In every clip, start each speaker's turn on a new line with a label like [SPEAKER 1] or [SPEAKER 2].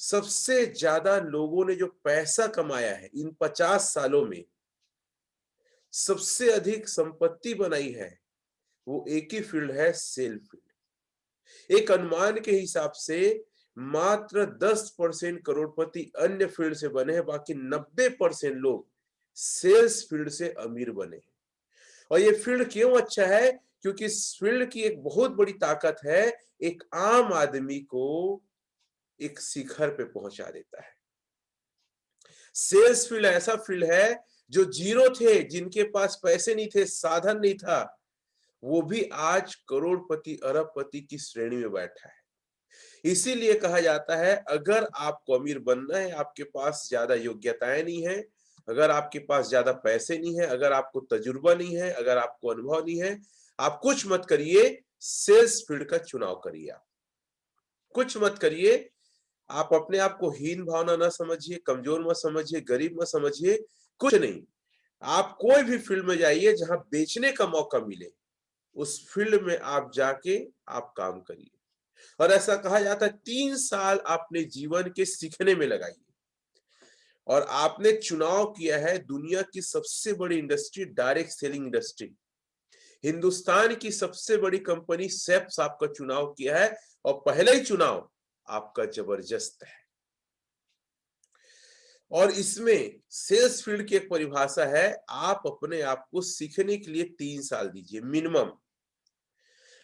[SPEAKER 1] सबसे ज्यादा लोगों ने जो पैसा कमाया है इन 50 सालों में, सबसे अधिक संपत्ति बनाई है, वो एक ही फील्ड है, सेल फील्ड। एक अनुमान के हिसाब से मात्र 10% करोड़पति अन्य फील्ड से बने हैं, बाकी 90% लोग सेल्स फील्ड से अमीर बने हैं। और ये फील्ड क्यों अच्छा है? क्योंकि इस फील्ड की एक बहुत बड़ी ताकत है, एक आम आदमी को एक शिखर पे पहुंचा देता है। सेल्स फील्ड ऐसा फील्ड है जो जीरो थे, जिनके पास पैसे नहीं थे, साधन नहीं था, वो भी आज करोड़पति अरबपति की श्रेणी में बैठा है। इसीलिए कहा जाता है, अगर आपको अमीर बनना है, आपके पास ज्यादा योग्यताएं नहीं है, अगर आपके पास ज्यादा पैसे नहीं है, अगर आपको तजुर्बा नहीं है, अगर आपको अनुभव नहीं है, आप कुछ मत करिए, सेल्स फील्ड का चुनाव करिए। आप कुछ मत करिए। आप अपने आप को हीन भावना ना समझिए, कमजोर मत समझिए, गरीब मत समझिए, कुछ नहीं। आप कोई भी फील्ड में जाइए जहां बेचने का मौका मिले, उस फील्ड में आप जाके आप काम करिए। और ऐसा कहा जाता है 3 साल आपने जीवन के सीखने में लगाइए। और आपने चुनाव किया है दुनिया की सबसे बड़ी industry, direct selling industry, Hindustan की सबसे बड़ी कंपनी सेप्स आपका चुनाव किया है, और पहला ही चुनाव आपका जबरदस्त है। और इसमें सेल्स फील्ड की एक परिभाषा है, आप अपने आप को सीखने के लिए 3 साल दीजिए मिनिमम।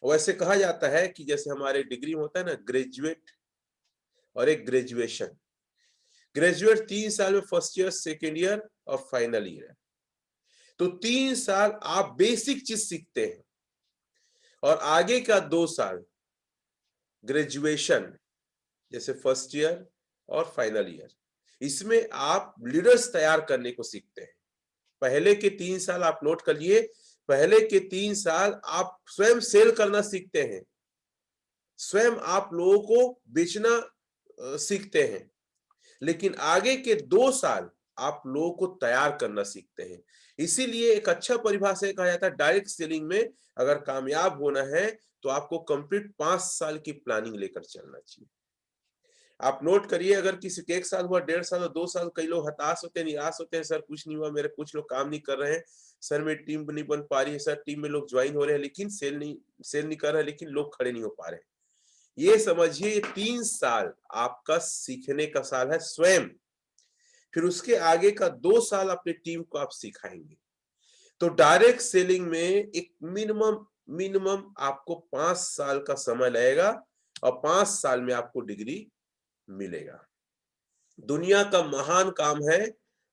[SPEAKER 1] वैसे कहा जाता है कि जैसे हमारे डिग्री होता है ना, ग्रेजुएट और एक ग्रेजुएशन। ग्रेजुएट 3 साल में फर्स्ट ईयर, सेकेंड ईयर और फाइनल ईयर है। तो 3 साल आप बेसिक चीज सीखते हैं, और आगे का 2 साल ग्रेजुएशन, जैसे फर्स्ट ईयर और फाइनल ईयर, इसमें आप लीडर्स तैयार करने को सीखते हैं। पहले के 3 साल आप नोट करिए, पहले के 3 साल आप स्वयं सेल करना सीखते हैं, स्वयं आप लोगों को बेचना सीखते हैं। लेकिन आगे के 2 साल आप लोगों को तैयार करना सीखते हैं। इसीलिए एक अच्छा परिभाषा कहा जाता है, डायरेक्ट सेलिंग में अगर कामयाब होना है तो आपको कंप्लीट 5 साल की प्लानिंग लेकर चलना चाहिए। आप नोट करिए, अगर किसी के 1 साल हुआ, 1.5 साल और 2 साल, कई लोग हताश होते हैं, निराश होते हैं, सर कुछ नहीं हुआ, मेरे कुछ लोग काम नहीं कर रहे हैं, सर मेरी टीम नहीं बन पा रही है, सर टीम में लोग ज्वाइन हो रहे हैं लेकिन सेल नहीं कर रहे हैं, लेकिन लोग खड़े नहीं हो पा रहे हैं। ये समझिए, ये 3 साल आपका सीखने का साल है स्वयं। फिर उसके आगे का 2 साल अपनी टीम को आप सिखाएंगे। तो डायरेक्ट सेलिंग में एक मिनिमम मिनिमम आपको 5 साल का समय लगेगा, और 5 साल में आपको डिग्री मिलेगा। दुनिया का महान काम है,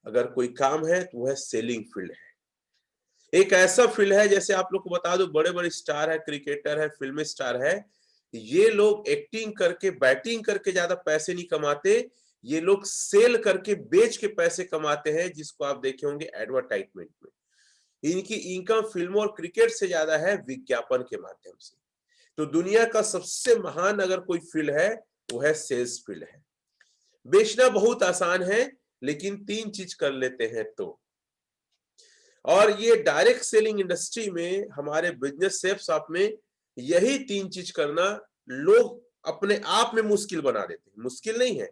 [SPEAKER 1] अगर कोई काम है तो वह सेलिंग फील्ड है। एक ऐसा फील्ड है, जैसे आप लोग को बता दो, बड़े बड़े स्टार है, क्रिकेटर है, फिल्म स्टार है, ये लोग एक्टिंग करके, बैटिंग करके ज्यादा पैसे नहीं कमाते, ये लोग सेल करके, बेच के पैसे कमाते हैं, जिसको आप देखे होंगे एडवर्टाइजमेंट में। इनकी इनकम फिल्मों और क्रिकेट से ज्यादा है विज्ञापन के माध्यम से। तो दुनिया का सबसे महान अगर कोई फील्ड है, वो है सेल्स फील्ड है। बेचना बहुत आसान है, लेकिन 3 चीज कर लेते हैं तो। और ये डायरेक्ट सेलिंग इंडस्ट्री में, हमारे बिजनेस सेल्स आप में यही 3 चीज करना लोग अपने आप में मुश्किल बना देते हैं। मुश्किल नहीं है,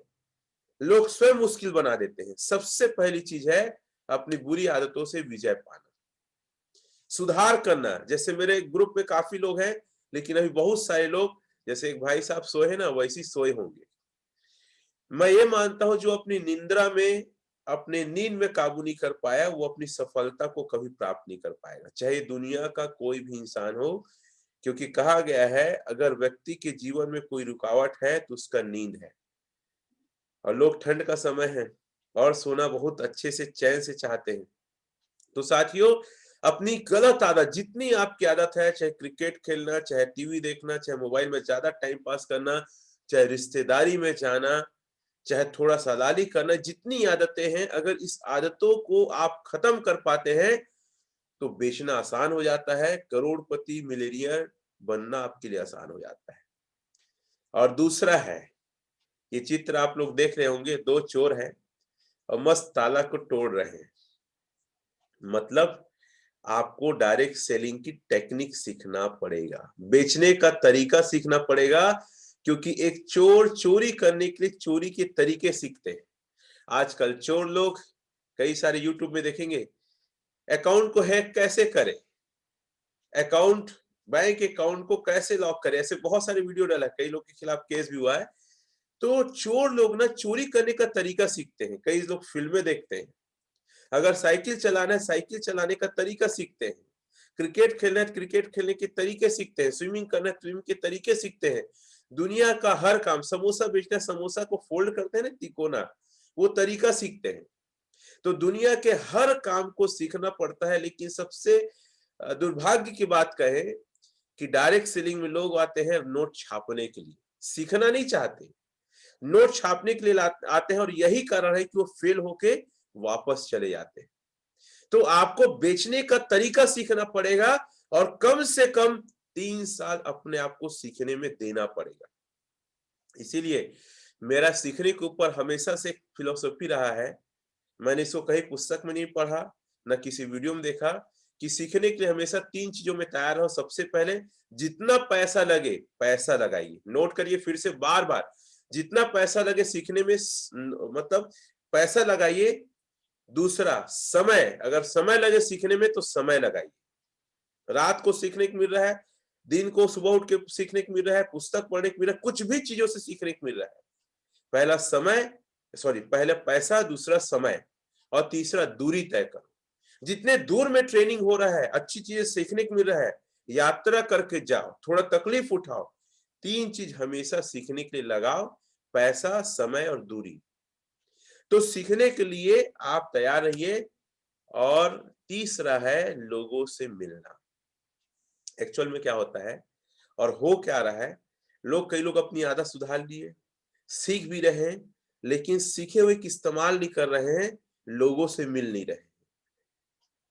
[SPEAKER 1] लोग स्वयं मुश्किल बना देते हैं। सबसे पहली चीज है अपनी बुरी आदतों से विजय पाना, सुधार करना। जैसे मेरे ग्रुप में काफी लोग हैं, लेकिन अभी बहुत सारे लोग, जैसे एक भाई साहब सोए हैं ना, वैसे ही सोए होंगे। मैं ये मानता हूं, जो अपनी निंद्रा में, अपने नींद में काबू नहीं कर पाया, वो अपनी सफलता को कभी प्राप्त नहीं कर पाएगा, चाहे दुनिया का कोई भी इंसान हो। क्योंकि कहा गया है, अगर व्यक्ति के जीवन में कोई रुकावट है तो उसका नींद है। और लोग ठंड का समय है और सोना बहुत अच्छे से चैन से चाहते हैं। तो साथियों, अपनी गलत आदत, जितनी आपकी आदत है, चाहे क्रिकेट खेलना, चाहे टीवी देखना, चाहे मोबाइल में ज्यादा टाइम पास करना, चाहे रिश्तेदारी में जाना, चाहे थोड़ा सा लाली करना, जितनी आदतें हैं, अगर इस आदतों को आप खत्म कर पाते हैं तो बेचना आसान हो जाता है, करोड़पति मिलेनियर बनना आपके लिए आसान हो जाता है। और दूसरा है, ये चित्र आप लोग देख रहे होंगे, 2 चोर हैं और मस्त ताला को तोड़ रहे हैं। मतलब आपको डायरेक्ट सेलिंग की टेक्निक सीखना पड़ेगा, बेचने का तरीका सीखना पड़ेगा, क्योंकि एक चोर चोरी करने के लिए चोरी के तरीके सीखते हैं। आजकल चोर लोग कई सारे यूट्यूब में देखेंगे, अकाउंट को हैक कैसे करें, अकाउंट बैंक अकाउंट को कैसे लॉक करें, ऐसे बहुत सारे वीडियो डाला है, कई लोग के खिलाफ केस भी हुआ है। तो चोर लोग ना चोरी करने का तरीका सीखते हैं, कई लोग फिल्में देखते हैं। अगर साइकिल चलाना है, साइकिल चलाने का तरीका सीखते हैं। क्रिकेट खेलना है, क्रिकेट खेलने के तरीके सीखते हैं। स्विमिंग करना है, स्विमिंग के तरीके सीखते हैं। दुनिया का हर काम, समोसा बेचना है, समोसा को फोल्ड करते हैं ना तिकोना, वो तरीका सीखते हैं। तो दुनिया के हर काम को सीखना पड़ता है, लेकिन सबसे दुर्भाग्य की बात कहें कि डायरेक्ट सेलिंग में लोग आते हैं नोट छापने के लिए, सीखना नहीं चाहते, नोट छापने के लिए आते हैं, और यही कारण है कि वो फेल होके वापस चले जाते हैं। तो आपको बेचने का तरीका सीखना पड़ेगा, और कम से कम 3 साल अपने आप को सीखने में देना पड़ेगा। इसीलिए मेरा सीखने के ऊपर हमेशा से एक फिलॉसफी रहा है। मैंने इसको कहीं पुस्तक में नहीं पढ़ा, ना किसी वीडियो में देखा, कि सीखने के लिए हमेशा 3 चीजों में तैयार रहो। सबसे पहले, जितना पैसा लगे पैसा लगाइए। नोट करिए फिर से बार-बार, जितना पैसा लगे सीखने में, मतलब पैसा लगाइए। दूसरा, समय, अगर समय लगे सीखने में तो समय लगाइए। रात को सीखने को मिल रहा है, दिन को सुबह उठ के सीखने को मिल रहा है, पुस्तक पढ़ने को मिल रहा है, कुछ भी चीजों से सीखने को मिल रहा है। पहला समय, सॉरी, पहले पैसा, दूसरा समय, और तीसरा दूरी तय करो। जितने दूर में ट्रेनिंग हो रहा है, अच्छी चीजें सीखने को मिल रहा है, यात्रा करके जाओ, थोड़ा तकलीफ उठाओ। 3 चीज हमेशा सीखने के लिए लगाओ, पैसा, समय और दूरी। तो सीखने के लिए आप तैयार रहिए। और तीसरा है लोगों से मिलना। एक्चुअल में क्या होता है और हो क्या रहा है, कई लोग अपनी आदत सुधार लिए, सीख भी रहे हैं, लेकिन सीखे हुए की इस्तेमाल नहीं कर रहे हैं, लोगों से मिल नहीं रहे।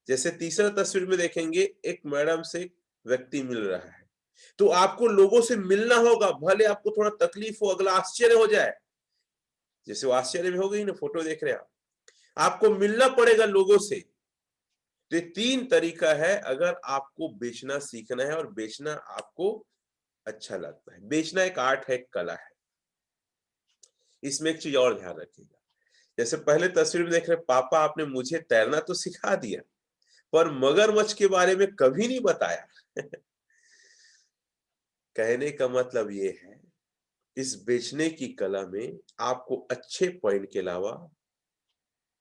[SPEAKER 1] जैसे तीसरा तस्वीर में देखेंगे, एक मैडम से एक व्यक्ति मिल रहा है, तो आपको लोगों से मिलना होगा, भले आपको थोड़ा तकलीफ हो, अगला आश्चर्य हो जाए, जैसे वो आश्चर्य में हो गई ना, फोटो देख रहे हैं आप, आपको मिलना पड़ेगा लोगों से। तो ये 3 तरीका है अगर आपको बेचना सीखना है, और बेचना आपको अच्छा लगता है। बेचना एक आर्ट है, एक कला है। इसमें एक चीज और ध्यान रखिएगा, जैसे पहले तस्वीर में देख रहे, पापा आपने मुझे तैरना तो सिखा दिया, पर मगरमच्छ के बारे में कभी नहीं बताया। कहने का मतलब ये है, इस बेचने की कला में आपको अच्छे पॉइंट के अलावा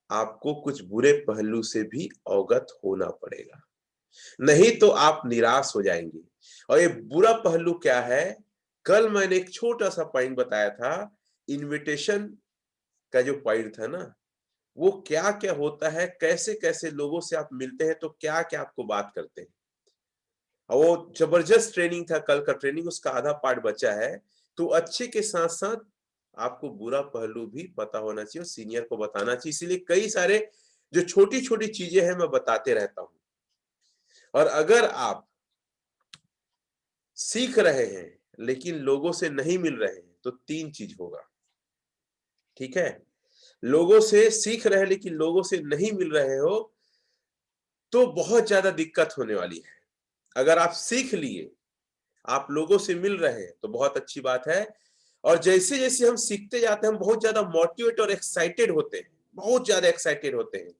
[SPEAKER 1] आपको कुछ बुरे पहलू से भी अवगत होना पड़ेगा, नहीं तो आप निराश हो जाएंगे। और ये बुरा पहलू क्या है, कल मैंने एक छोटा सा पॉइंट बताया था, इनविटेशन का जो पॉइंट था ना, वो क्या क्या होता है, कैसे कैसे लोगों से आप मिलते हैं, तो क्या क्या आपको बात करते हैं। और वो जबरदस्त ट्रेनिंग था, कल का ट्रेनिंग, उसका आधा पार्ट बचा है। तो अच्छे के साथ साथ आपको बुरा पहलू भी पता होना चाहिए, और सीनियर को बताना चाहिए। इसीलिए कई सारे जो छोटी छोटी चीजें हैं मैं बताते रहता हूं। और अगर आप सीख रहे हैं लेकिन लोगों से नहीं मिल रहे हैं, तो 3 चीज होगा, ठीक है। लोगों से सीख रहे हैं लेकिन लोगों से नहीं मिल रहे हो, तो बहुत ज्यादा दिक्कत होने वाली है। अगर आप सीख लिए, आप लोगों से मिल रहे हैं, तो बहुत अच्छी बात है। और जैसे जैसे हम सीखते जाते हैं, हम बहुत ज्यादा मोटिवेट और एक्साइटेड होते हैं, बहुत ज्यादा एक्साइटेड होते हैं,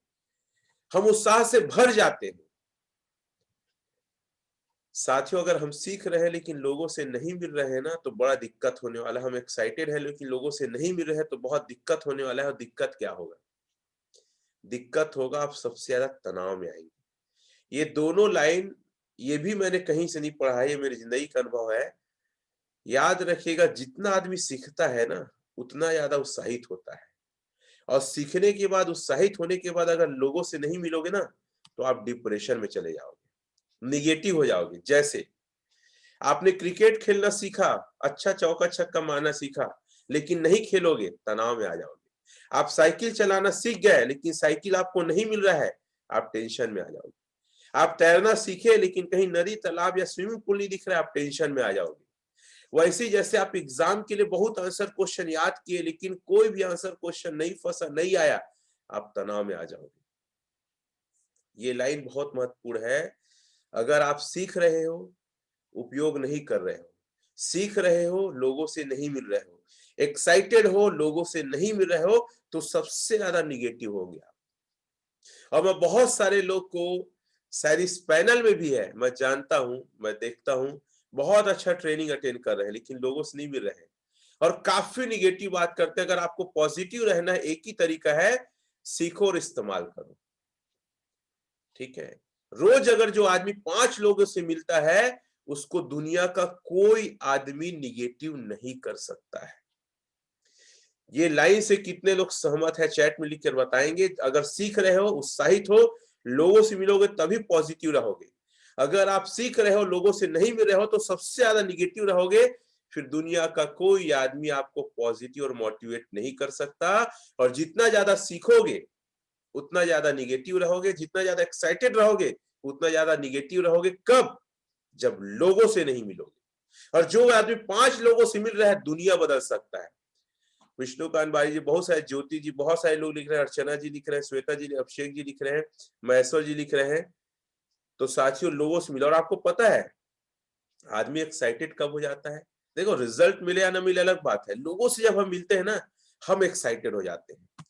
[SPEAKER 1] हम उत्साह से भर जाते हैं। साथियों, अगर हम सीख रहे हैं लेकिन लोगों से नहीं मिल रहे हैं ना, तो बड़ा दिक्कत होने वाला है। हम एक्साइटेड है लेकिन लोगों से नहीं मिल रहे हैं, तो बहुत दिक्कत होने वाला है। और दिक्कत क्या होगा, दिक्कत होगा आप सबसे ज्यादा तनाव में आएंगे। ये दोनों लाइन, ये भी मैंने कहीं से नहीं पढ़ा है, ये मेरी जिंदगी का अनुभव है। याद रखिएगा, जितना आदमी सीखता है ना, उतना ज्यादा उत्साहित होता है। और सीखने के बाद, उत्साहित होने के बाद अगर लोगों से नहीं मिलोगे ना, तो आप डिप्रेशन में चले जाओगे, निगेटिव हो जाओगे। जैसे आपने क्रिकेट खेलना सीखा, अच्छा चौका छक्का मारना सीखा, लेकिन नहीं खेलोगे, तनाव में आ जाओगे। आप साइकिल चलाना सीख गए लेकिन साइकिल आपको नहीं मिल रहा है, आप टेंशन में आ जाओगे। आप तैरना सीखे लेकिन कहीं नदी, तालाब या स्विमिंग पूल नहीं दिख रहा है, आप टेंशन में आ जाओगे। वैसे ही जैसे आप एग्जाम के लिए बहुत आंसर क्वेश्चन याद किए लेकिन कोई भी आंसर क्वेश्चन नहीं फंसा, नहीं आया, आप तनाव में आ जाओगे। ये लाइन बहुत महत्वपूर्ण है। अगर आप सीख रहे हो, उपयोग नहीं कर रहे हो, सीख रहे हो, लोगों से नहीं मिल रहे हो, एक्साइटेड हो, लोगों से नहीं मिल रहे हो, तो सबसे ज्यादा निगेटिव हो गया। और मैं बहुत सारे लोग को, शायद इस पैनल में भी है, मैं जानता हूं, मैं देखता हूं, बहुत अच्छा ट्रेनिंग अटेंड कर रहे हैं, लेकिन लोगों से नहीं मिल रहे हैं और काफी निगेटिव बात करते हैं। अगर आपको पॉजिटिव रहना है, एक ही तरीका है, सीखो और इस्तेमाल करो। ठीक है, रोज अगर जो आदमी 5 लोगों से मिलता है, उसको दुनिया का कोई आदमी निगेटिव नहीं कर सकता है। ये लाइन से कितने लोग सहमत है, चैट में लिख कर बताएंगे। अगर सीख रहे हो, उत्साहित हो, लोगों से मिलोगे तभी पॉजिटिव रहोगे। अगर आप सीख रहे हो, लोगों से नहीं मिल रहे हो, तो सबसे ज्यादा निगेटिव रहोगे। फिर दुनिया का कोई आदमी आपको पॉजिटिव और मोटिवेट नहीं कर सकता। और जितना ज्यादा सीखोगे उतना ज्यादा निगेटिव रहोगे, जितना ज्यादा एक्साइटेड रहोगे उतना ज्यादा निगेटिव रहोगे। कब? जब लोगों से नहीं मिलोगे। और जो आदमी 5 लोगों से मिल रहा है, दुनिया बदल सकता है। विष्णुकांत बारी जी, बहुत सारे, ज्योति जी, बहुत सारे लोग लिख रहे हैं, अर्चना जी लिख रहे हैं, श्वेता जी, अभिषेक जी लिख रहे हैं, महेश्वर जी लिख रहे हैं। तो साथियों, लोगों से मिलो। और आपको पता है आदमी एक्साइटेड कब हो जाता है? देखो, रिजल्ट मिले या ना मिले अलग बात है, लोगों से जब हम मिलते हैं ना, हम एक्साइटेड हो जाते हैं।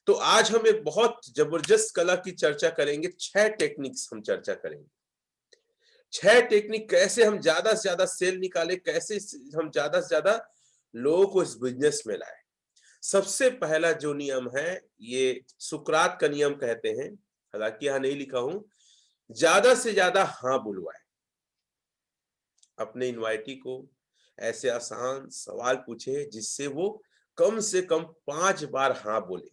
[SPEAKER 1] तो आज हम एक बहुत जबरदस्त कला की चर्चा करेंगे। 6 टेक्निक्स हम चर्चा करेंगे। 6 टेक्निक, कैसे हम ज्यादा से ज्यादा सेल निकाले, कैसे हम ज्यादा से ज्यादा लोगों को इस बिजनेस में लाए। सबसे पहला जो नियम है, ये सुकरात का नियम कहते हैं, हालांकि यहां नहीं लिखा हूं। ज्यादा से ज्यादा हाँ बुलवाए। अपने इनवाइटी को ऐसे आसान सवाल पूछे जिससे वो कम से कम 5 बार हाँ बोले।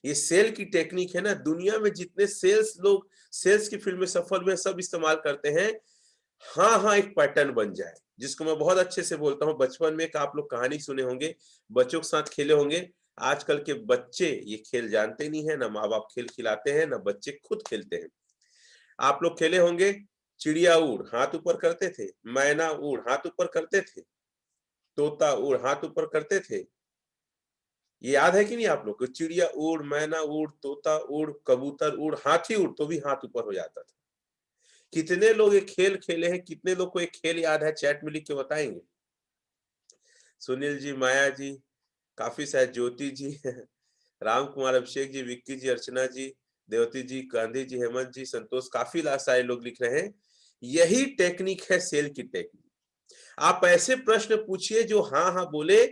[SPEAKER 1] ये सेल की टेक्निक है ना, दुनिया में जितने सेल्स लोग सेल्स की फील्ड में सफल हुए सब इस्तेमाल करते हैं। हाँ हाँ एक पैटर्न बन जाए, जिसको मैं बहुत अच्छे से बोलता हूँ। बचपन में एक आप लोग कहानी सुने होंगे, बच्चों के साथ खेले होंगे। आजकल के बच्चे ये खेल जानते नहीं है, ना माँ बाप खेल खिलाते हैं, ना बच्चे खुद खेलते हैं। आप लोग खेले होंगे, चिड़िया उड़ हाथ ऊपर करते थे, मैना उड़ हाथ ऊपर करते थे, तोता उड़ हाथ ऊपर करते थे। ये याद है कि नहीं आप लोग को? चिड़िया उड़, मैना उड़, तोता उड़, कबूतर उड़, हाथी उड़, तो भी हाथ ऊपर हो जाता था। कितने लोग ये खेल खेले हैं? कितने लोग को ये खेल याद है? चैट में लिख के बताएंगे। सुनील जी, माया जी, काफी शायद ज्योति जी राम कुमार, अभिषेक जी, विक्की जी, अर्चना जी, देवती जी, गांधी जी, हेमंत जी, संतोष, काफी सारे लोग लिख रहे हैं। यही टेक्निक है सेल की टेक्निक। आप ऐसे प्रश्न पूछिए जो हाँ हाँ बोले,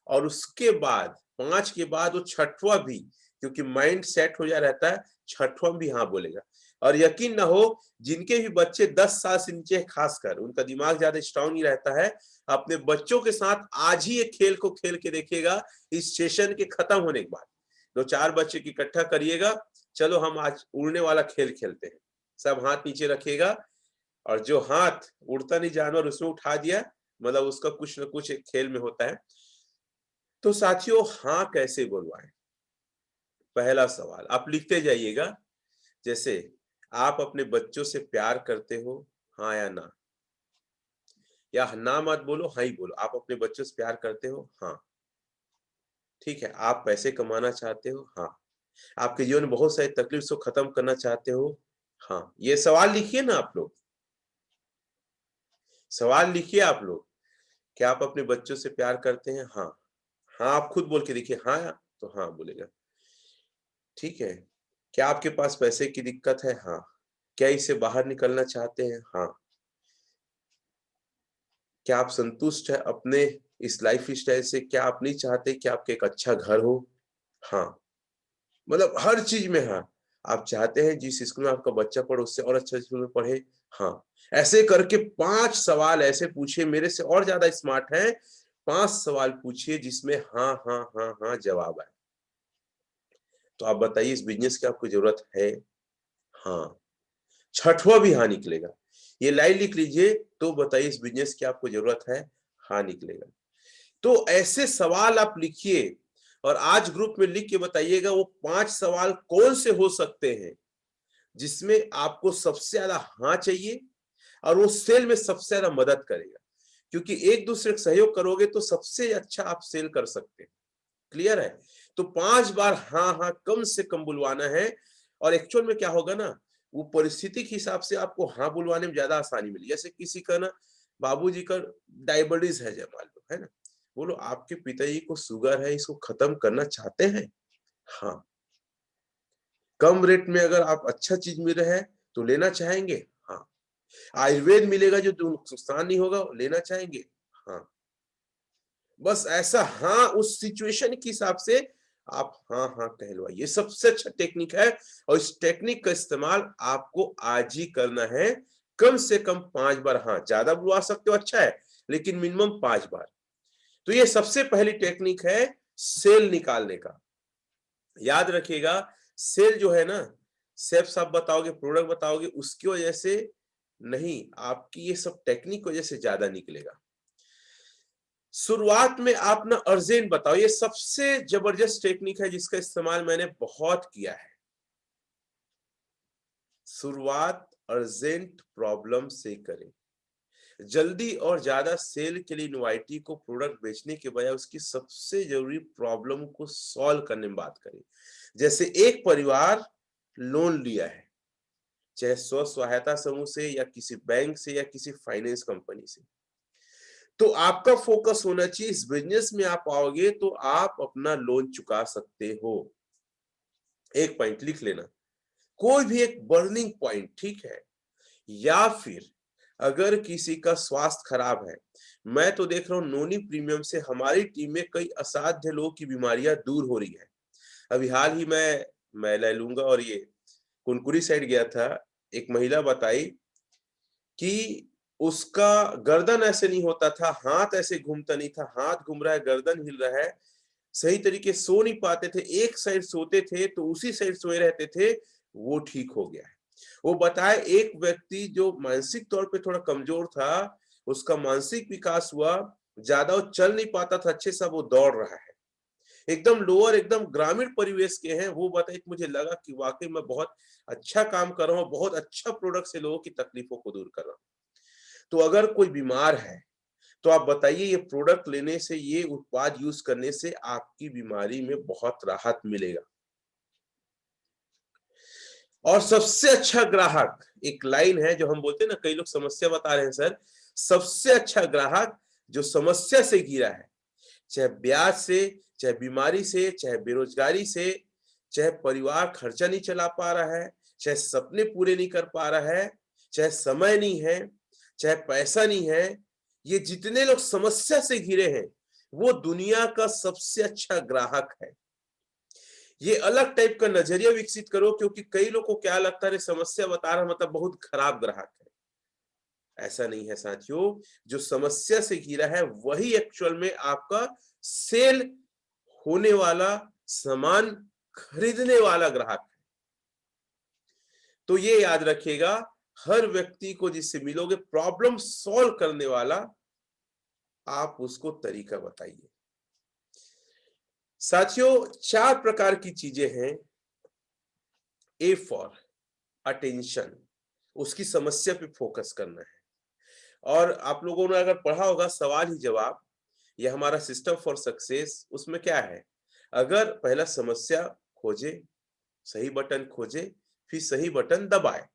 [SPEAKER 1] और उसके बाद 5 के बाद वो छठवां भी, क्योंकि माइंड सेट हो जा रहता है, छठवां भी हाँ बोलेगा। और यकीन ना हो, जिनके भी बच्चे 10 साल से नीचे हैं, खासकर उनका दिमाग ज्यादा स्ट्रांग नहीं रहता है, अपने बच्चों के साथ आज ही एक खेल को खेल के देखिएगा। इस सेशन के खत्म होने के बाद 2-4 बच्चे की इकट्ठा करिएगा, चलो हम आज उड़ने वाला खेल खेलते हैं। सब हाथ नीचे रखिएगा, और जो हाथ उड़ता नहीं जानवर उसमें उठा दिया, मतलब उसका कुछ ना कुछ एक खेल में होता है। तो साथियों, हाँ कैसे बुलवाएं? पहला सवाल आप लिखते जाइएगा। जैसे, आप अपने बच्चों से प्यार करते हो, हाँ या ना? या ना मत बोलो, हाँ ही बोलो। आप अपने बच्चों से प्यार करते हो? हाँ। ठीक है। आप पैसे कमाना चाहते हो? हाँ। आपके जीवन में बहुत सारी तकलीफ को खत्म करना चाहते हो? हाँ। ये सवाल लिखिए ना आप लोग, सवाल लिखिए आप लोग। क्या आप अपने बच्चों से प्यार करते हैं? हाँ। हाँ आप खुद बोल के देखिए, हाँ तो हाँ बोलेगा। ठीक है। क्या आपके पास पैसे की दिक्कत है? हाँ। क्या इससे बाहर निकलना चाहते हैं? हाँ। क्या आप संतुष्ट है अपने इस लाइफ स्टाइल से? क्या आप नहीं चाहते कि आपके एक अच्छा घर हो? हाँ। मतलब हर चीज में हाँ। आप चाहते हैं जिस स्कूल में आपका बच्चा पढ़े उससे और अच्छा स्कूल में पढ़े? हाँ। ऐसे करके 5 सवाल ऐसे पूछिए, मेरे से और ज्यादा स्मार्ट है। 5 सवाल पूछिए जिसमें हाँ हाँ हाँ हाँ जवाब आए। तो आप बताइए, इस बिजनेस की आपको जरूरत है? हाँ। छठवां भी हाँ निकलेगा। ये लाइन लिख लीजिए। तो बताइए, इस बिजनेस की आपको जरूरत है? हाँ निकलेगा। तो ऐसे सवाल आप लिखिए, और आज ग्रुप में लिख के बताइएगा वो 5 सवाल कौन से हो सकते हैं जिसमें आपको सबसे ज्यादा हाँ चाहिए, और वो सेल में सबसे ज्यादा मदद करेगा। क्योंकि एक दूसरे का सहयोग करोगे तो सबसे अच्छा आप सेल कर सकते हैं। क्लियर है? तो 5 बार हाँ हाँ कम से कम बुलवाना है। और एक्चुअल में क्या होगा ना, वो परिस्थिति के हिसाब से आपको हाँ बुलवाने में ज्यादा आसानी मिली। जैसे किसी का ना बाबूजी का डायबिटीज है, जब मान लो, है ना, बोलो आपके पिताजी को शुगर है, इसको खत्म करना चाहते हैं? हाँ। कम रेट में अगर आप अच्छा चीज मिल रहा है तो लेना चाहेंगे? हाँ। आयुर्वेद मिलेगा जो नुकसान नहीं होगा, लेना चाहेंगे? हाँ। बस ऐसा हाँ, उस सिचुएशन के हिसाब से आप हाँ हाँ कहलवाइए, ये सबसे अच्छा टेक्निक है। और इस टेक्निक का इस्तेमाल आपको आज ही करना है, कम से कम 5 बार। हाँ, ज्यादा बुलवा सकते हो, अच्छा है, लेकिन मिनिमम 5 बार। तो ये सबसे पहली टेक्निक है सेल निकालने का। याद रखिएगा, सेल जो है ना, सिर्फ आप बताओगे, प्रोडक्ट बताओगे, उसकी वजह से नहीं, आपकी ये सब टेक्निक की वजह से ज्यादा निकलेगा। शुरुआत में आप ना अर्जेंट बताओ, ये सबसे जबरदस्त टेक्निक है जिसका इस्तेमाल मैंने बहुत किया है। शुरुआत अर्जेंट प्रॉब्लम से करें। जल्दी और ज्यादा सेल के लिए इनोवाइटी को प्रोडक्ट बेचने के बजाय उसकी सबसे जरूरी प्रॉब्लम को सॉल्व करने में बात करें। जैसे एक परिवार लोन लिया है, चाहे स्व सहायता समूह से या किसी बैंक से या किसी फाइनेंस कंपनी से, तो आपका फोकस होना चाहिए, इस बिजनेस में आप आओगे तो आप अपना लोन चुका सकते हो। एक पॉइंट लिख लेना, कोई भी एक बर्निंग पॉइंट, ठीक है। या फिर अगर किसी का स्वास्थ्य खराब है, मैं तो देख रहा हूं नोनी प्रीमियम से हमारी टीम में कई असाध्य लोगों की बीमारियां दूर हो रही है। अभी हाल ही मैं ले लूंगा, और ये कुनकुरी साइड गया था, एक महिला बताई कि उसका गर्दन ऐसे नहीं होता था, हाथ ऐसे घूमता नहीं था, हाथ घूम रहा है, गर्दन हिल रहा है, सही तरीके सो नहीं पाते थे, एक साइड सोते थे तो उसी साइड सोए रहते थे, वो ठीक हो गया है। वो बताए एक व्यक्ति जो मानसिक तौर पे थोड़ा कमजोर था, उसका मानसिक विकास हुआ, ज्यादा वो चल नहीं पाता था अच्छे से, वो दौड़ रहा है। एकदम लोअर, एकदम ग्रामीण परिवेश के हैं, वो बताए कि मुझे लगा कि वाकई मैं बहुत अच्छा काम कर रहा हूँ, बहुत अच्छा प्रोडक्ट से लोगों की तकलीफों को दूर कर रहा हूँ। तो अगर कोई बीमार है तो आप बताइए, ये प्रोडक्ट लेने से, ये उत्पाद यूज करने से आपकी बीमारी में बहुत राहत मिलेगा। और सबसे अच्छा ग्राहक, एक लाइन है जो हम बोलते हैं ना, कई लोग समस्या बता रहे हैं सर, सबसे अच्छा ग्राहक जो समस्या से घिरा है, चाहे ब्याज से, चाहे बीमारी से, चाहे बेरोजगारी से, चाहे परिवार खर्चा नहीं चला पा रहा है, चाहे सपने पूरे नहीं कर पा रहा है, चाहे समय नहीं है, चाहे पैसा नहीं है, ये जितने लोग समस्या से घिरे हैं, वो दुनिया का सबसे अच्छा ग्राहक है। ये अलग टाइप का नजरिया विकसित करो, क्योंकि कई लोगों को क्या लगता है, समस्या बता रहा मतलब बहुत खराब ग्राहक है। ऐसा नहीं है साथियों, जो समस्या से घिरा है वही एक्चुअल में आपका सेल होने वाला, सामान खरीदने वाला ग्राहक है। तो ये याद रखिएगा, हर व्यक्ति को जिससे मिलोगे प्रॉब्लम सॉल्व करने वाला, आप उसको तरीका बताइए। साथियों, 4 प्रकार की चीजें हैं। ए फॉर अटेंशन, उसकी समस्या पे फोकस करना है। और आप लोगों ने अगर पढ़ा होगा सवाल ही जवाब, ये हमारा सिस्टम फॉर सक्सेस, उसमें क्या है, अगर पहला समस्या खोजे, सही बटन खोजे, फिर सही बटन दबाए,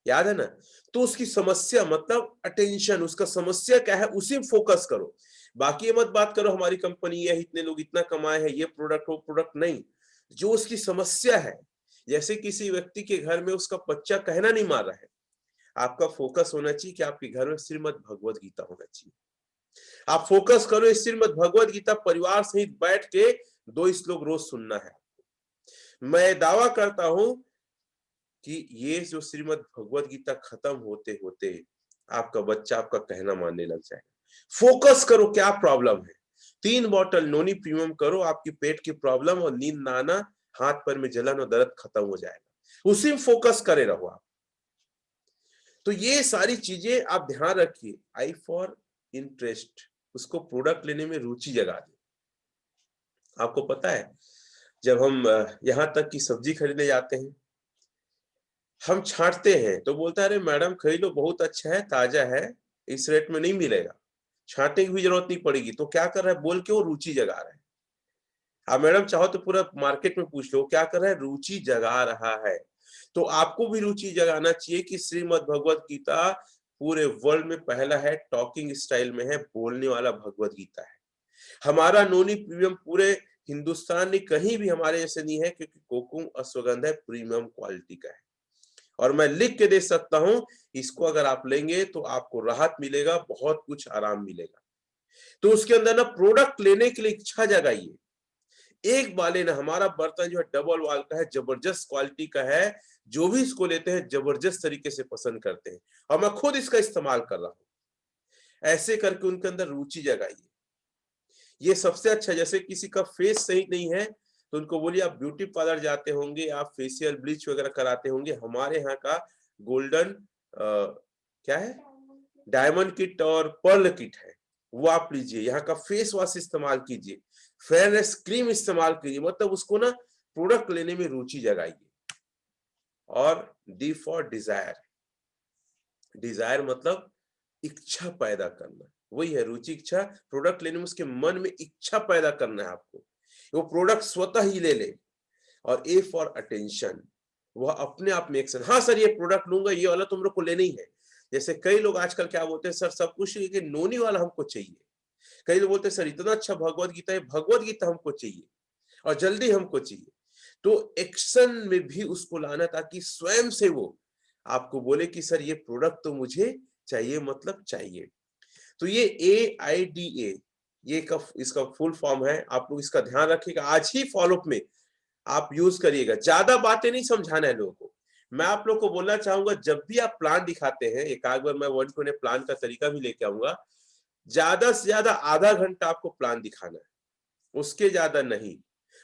[SPEAKER 1] याद है ना, तो उसकी समस्या मतलब अटेंशन, उसका समस्या क्या है उसी में फोकस करो। बाकी ये मत बात करो हमारी कंपनी है, इतने लोग इतना कमाए हैं, ये प्रोडक्ट वो प्रोडक्ट नहीं, जो उसकी समस्या है। जैसे किसी व्यक्ति के घर में उसका बच्चा कहना नहीं मार रहा है, आपका फोकस होना चाहिए कि आपके घर में श्रीमद् भगवत गीता होना चाहिए। आप फोकस करो, इस श्रीमद् भगवत गीता परिवार सहित बैठ के 2 श्लोक रोज सुनना है। मैं दावा करता हूं कि ये जो श्रीमद् भगवत गीता खत्म होते होते आपका बच्चा आपका कहना मानने लग जाएगा। फोकस करो, क्या प्रॉब्लम है, 3 बॉटल नोनी प्रीमियम करो, आपकी पेट की प्रॉब्लम और नींद ना आना, हाथ पैर में जलन और दर्द खत्म हो जाएगा। उसी में फोकस करे रहो आप। तो ये सारी चीजें आप ध्यान रखिए। आई फॉर इंटरेस्ट, उसको प्रोडक्ट लेने में रुचि जगा दे। आपको पता है, जब हम यहाँ तक कि सब्जी खरीदने जाते हैं, हम छांटते हैं तो बोलता है, अरे मैडम खरीद लो, बहुत अच्छा है, ताजा है, इस रेट में नहीं मिलेगा, छांटने की भी जरूरत नहीं पड़ेगी। तो क्या कर रहा है, बोल के वो रुचि जगा रहा है। हाँ मैडम, चाहो तो पूरा मार्केट में पूछ लो, क्या कर रहा है, रुचि जगा रहा है। तो आपको भी रुचि जगाना चाहिए कि श्रीमद् भगवत गीता पूरे वर्ल्ड में पहला है, टॉकिंग स्टाइल में है, बोलने वाला भगवद गीता है। हमारा नोनी प्रीमियम पूरे हिंदुस्तान में कहीं भी हमारे जैसे नहीं है, क्योंकि कोकुम अश्वगंधा प्रीमियम क्वालिटी का है। और मैं लिख के दे सकता हूं, इसको अगर आप लेंगे तो आपको राहत मिलेगा, बहुत कुछ आराम मिलेगा। तो उसके अंदर ना प्रोडक्ट लेने के लिए इच्छा जगाइए। एक बार लेना, हमारा बर्तन जो है डबल वॉल का है, जबरदस्त क्वालिटी का है। जो भी इसको लेते हैं जबरदस्त तरीके से पसंद करते हैं, और मैं खुद इसका इस्तेमाल कर रहा हूं। ऐसे करके उनके अंदर रुचि जगाइए। ये सबसे अच्छा, जैसे किसी का फेस सही नहीं है तो उनको बोलिए आप ब्यूटी पार्लर जाते होंगे, आप फेशियल ब्लीच वगैरह कराते होंगे, हमारे यहाँ का गोल्डन क्या है, डायमंड किट और पर्ल किट है, वो आप लीजिए। यहाँ का फेस वॉश इस्तेमाल कीजिए, फेयरनेस क्रीम इस्तेमाल कीजिए। मतलब उसको ना प्रोडक्ट लेने में रुचि जगाइए। और डी फॉर डिजायर, डिजायर मतलब इच्छा पैदा करना, वही है रुचि, इच्छा। प्रोडक्ट लेने में उसके मन में इच्छा पैदा करना है आपको, वो प्रोडक्ट स्वतः ही ले ले। और ए फॉर अटेंशन, वह अपने आप में एक्शन, हाँ सर ये प्रोडक्ट लूंगा, ये वाला तुम लोग को लेना ही है। जैसे कई लोग आजकल क्या बोलते हैं, सर सब कुछ ये नोनी वाला हमको चाहिए। कई लोग बोलते हैं सर इतना अच्छा भगवद गीता है, भगवद गीता हमको चाहिए और जल्दी हमको चाहिए। तो एक्शन में भी उसको लाना, ताकि स्वयं से वो आपको बोले कि सर ये प्रोडक्ट तो मुझे चाहिए, मतलब चाहिए। तो ये AIDA, इसका फुल फॉर्म है। आप लोग इसका ध्यान रखिएगा, आज ही फॉलोअप में आप यूज करिएगा। ज्यादा बातें नहीं समझाना है लोगों को। मैं आप लोग को बोलना चाहूंगा, जब भी आप प्लान दिखाते हैं, एक आध बार मैं 1 प्लान का तरीका भी लेके आऊंगा। ज्यादा से ज्यादा आधा घंटा आपको प्लान दिखाना है, उसके ज्यादा नहीं।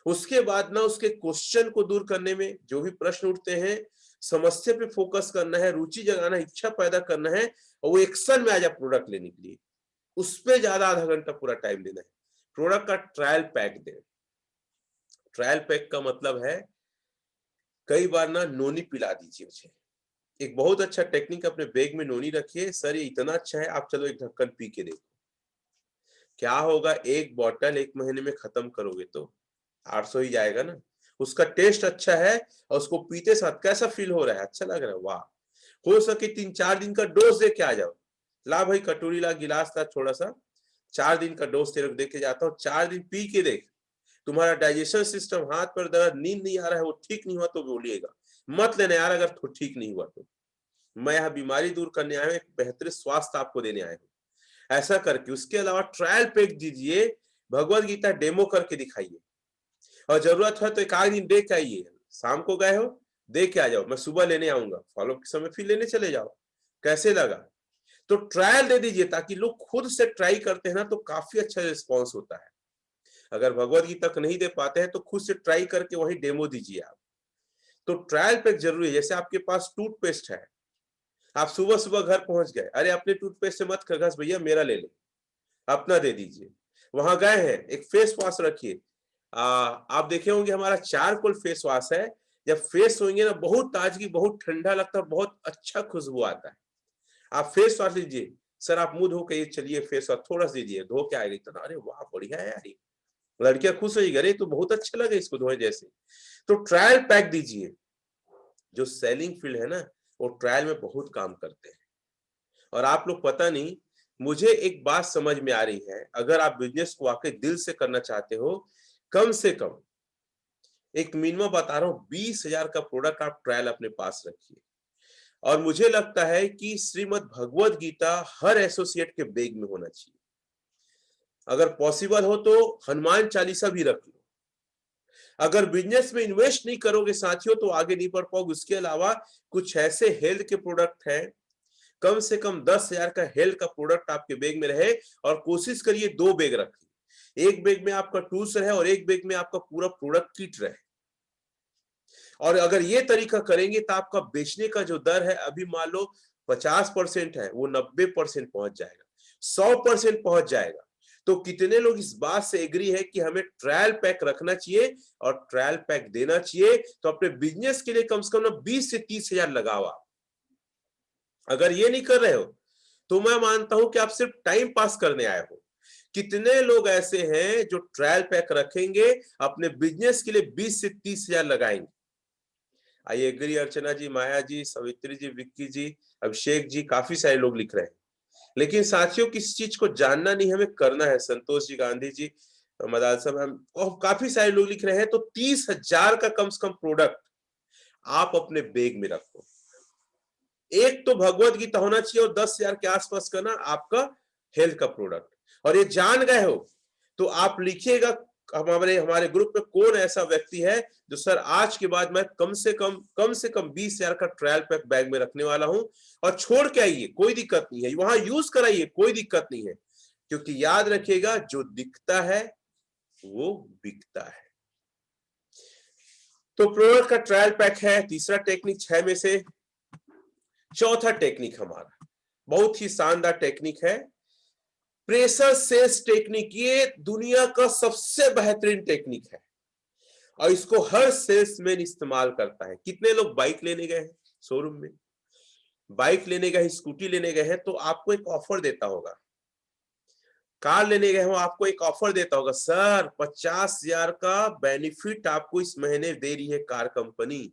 [SPEAKER 1] उसके बाद ना उसके क्वेश्चन को दूर करने में, जो भी प्रश्न उठते हैं, समस्या पे फोकस करना है, रुचि जगाना, इच्छा पैदा करना है, और वो एक्शन में आ जाए प्रोडक्ट लेने के लिए। उस पे ज्यादा आधा घंटा पूरा टाइम देना है। प्रोडक्ट का ट्रायल पैक दें। ट्रायल पैक का मतलब है, कई बार ना नोनी पिला दीजिए मुझे। एक बहुत अच्छा टेक्निक, अपने बैग में नोनी रखिए, सर ये इतना अच्छा है, आप चलो एक ढक्कन पी के देखो। क्या होगा, एक बोतल 1 महीने में खत्म करोगे तो 800 ही जाएगा ना। उसका टेस्ट अच्छा है, और उसको पीते साथ कैसा फील हो रहा है, अच्छा लग रहा है, वाह। हो सके 3-4 दिन का डोज दे के आ जाओ। ला भाई कटोरी ला, गिलास ला, थोड़ा सा 4 दिन का डोज तेरे को दे के जाता हूँ। 4 दिन पी के देख, तुम्हारा डाइजेशन सिस्टम, हाथ पर दर्द, नींद नहीं आ रहा है, वो ठीक नहीं हुआ तो बोलिएगा। मत लेना यार अगर तो ठीक नहीं हुआ तो। मैं यहाँ बीमारी दूर करने आया हूँ, एक बेहतर स्वास्थ्य आपको देने आया हूँ। ऐसा करके उसके अलावा ट्रायल पैक दीजिए, भगवत गीता डेमो करके दिखाइए, और जरूरत है तो एक आध दिन दे के आइए। शाम को गए हो, दे के आ जाओ, मैं सुबह लेने आऊंगा, फॉलो के समय फिर लेने चले जाओ। कैसे लगा, तो ट्रायल दे दीजिए, ताकि लोग खुद से ट्राई करते हैं ना, तो काफी अच्छा रिस्पॉन्स होता है। अगर भगवत गीता तक नहीं दे पाते हैं तो खुद से ट्राई करके वही डेमो दीजिए आप। तो ट्रायल पैक जरूरी है। जैसे आपके पास टूथपेस्ट है, आप सुबह सुबह घर पहुंच गए, अरे अपने टूथपेस्ट से मत घस भैया, मेरा ले ले, अपना दे दीजिए। वहां गए हैं, एक फेस वॉश रखिए। आप देखे होंगे हमारा चारकोल फेस वॉश है, जब फेस होंगे ना, बहुत ताजगी, बहुत ठंडा लगता है, बहुत अच्छा खुशबू आता है। आप फेस वॉश लीजिए, सर आप मुंह धो के ये चलिए, फेस वॉश थोड़ा सा दीजिए, धो के आएगा इतना, अरे वाह बढ़िया है यार, ये लड़कियां खुश होगी, अरे तो बहुत अच्छा लगे इसको धोए जैसे। तो ट्रायल पैक दीजिए। जो सेलिंग फील्ड है ना, वो ट्रायल में बहुत काम करते हैं। और आप लोग पता नहीं, मुझे एक बात समझ में आ रही है, अगर आप बिजनेस को वाकई दिल से करना चाहते हो, कम से कम एक मिनिमम बता रहा हूँ, 20,000 का प्रोडक्ट आप ट्रायल अपने पास रखिए। और मुझे लगता है कि श्रीमद् भगवद गीता हर एसोसिएट के बैग में होना चाहिए। अगर पॉसिबल हो तो हनुमान चालीसा भी रख लो। अगर बिजनेस में इन्वेस्ट नहीं करोगे साथियों, तो आगे नहीं बढ़ पाओगे। उसके अलावा कुछ ऐसे हेल्थ के प्रोडक्ट हैं, कम से कम 10,000 का हेल्थ का प्रोडक्ट आपके बैग में रहे। और कोशिश करिए 2 बैग रखिए, एक बैग में आपका टूल्स रहे और एक बैग में आपका पूरा प्रोडक्ट किट रहे। और अगर ये तरीका करेंगे तो आपका बेचने का जो दर है, अभी मान लो 50% है, वो 90% पहुंच जाएगा, 100% पहुंच जाएगा। तो कितने लोग इस बात से एग्री है कि हमें ट्रायल पैक रखना चाहिए और ट्रायल पैक देना चाहिए? तो अपने बिजनेस के लिए कम से कम 20 से 30,000 लगाओ आप। अगर ये नहीं कर रहे हो तो मैं मानता हूं कि आप सिर्फ टाइम पास करने आए हो। कितने लोग ऐसे हैं जो ट्रायल पैक रखेंगे, अपने बिजनेस के लिए 20 से 30,000 लगाएंगे? आई एग्री अर्चना जी, माया जी, सवित्री जी, विक्की जी, अभिषेक जी, काफी सारे लोग लिख रहे हैं। लेकिन साथियों किसी चीज को जानना नहीं, हमें करना है। संतोष जी, गांधी जी, मदालसा मैम और काफी सारे लोग लिख रहे हैं। तो 30,000 का कम से कम प्रोडक्ट आप अपने बैग में रखो। एक तो भगवत गीता होना चाहिए और 10,000 के आसपास का ना आपका हेल्थ का प्रोडक्ट। और ये जान गए हो तो आप लिखिएगा हमारे हमारे ग्रुप में कौन ऐसा व्यक्ति है जो सर आज के बाद मैं कम से कम 20,000 का ट्रायल पैक बैग में रखने वाला हूं, और छोड़ के आइए, कोई दिक्कत नहीं है, वहां यूज कराइए, कोई दिक्कत नहीं है। क्योंकि याद रखिएगा जो दिखता है वो बिकता है। तो प्रोडक्ट का ट्रायल पैक है तीसरा टेक्निक 6 में से। चौथा टेक्निक हमारा बहुत ही शानदार टेक्निक है, प्रेशर सेल्स टेक्निक। ये दुनिया का सबसे बेहतरीन टेक्निक है और इसको हर सेल्समैन इस्तेमाल करता है। कितने लोग बाइक लेने गए हैं शोरूम में, बाइक लेने गए, स्कूटी लेने गए हैं, तो आपको एक ऑफर देता होगा। कार लेने गए हो, आपको एक ऑफर देता होगा, सर 50,000 का बेनिफिट आपको इस महीने दे रही है कार कंपनी,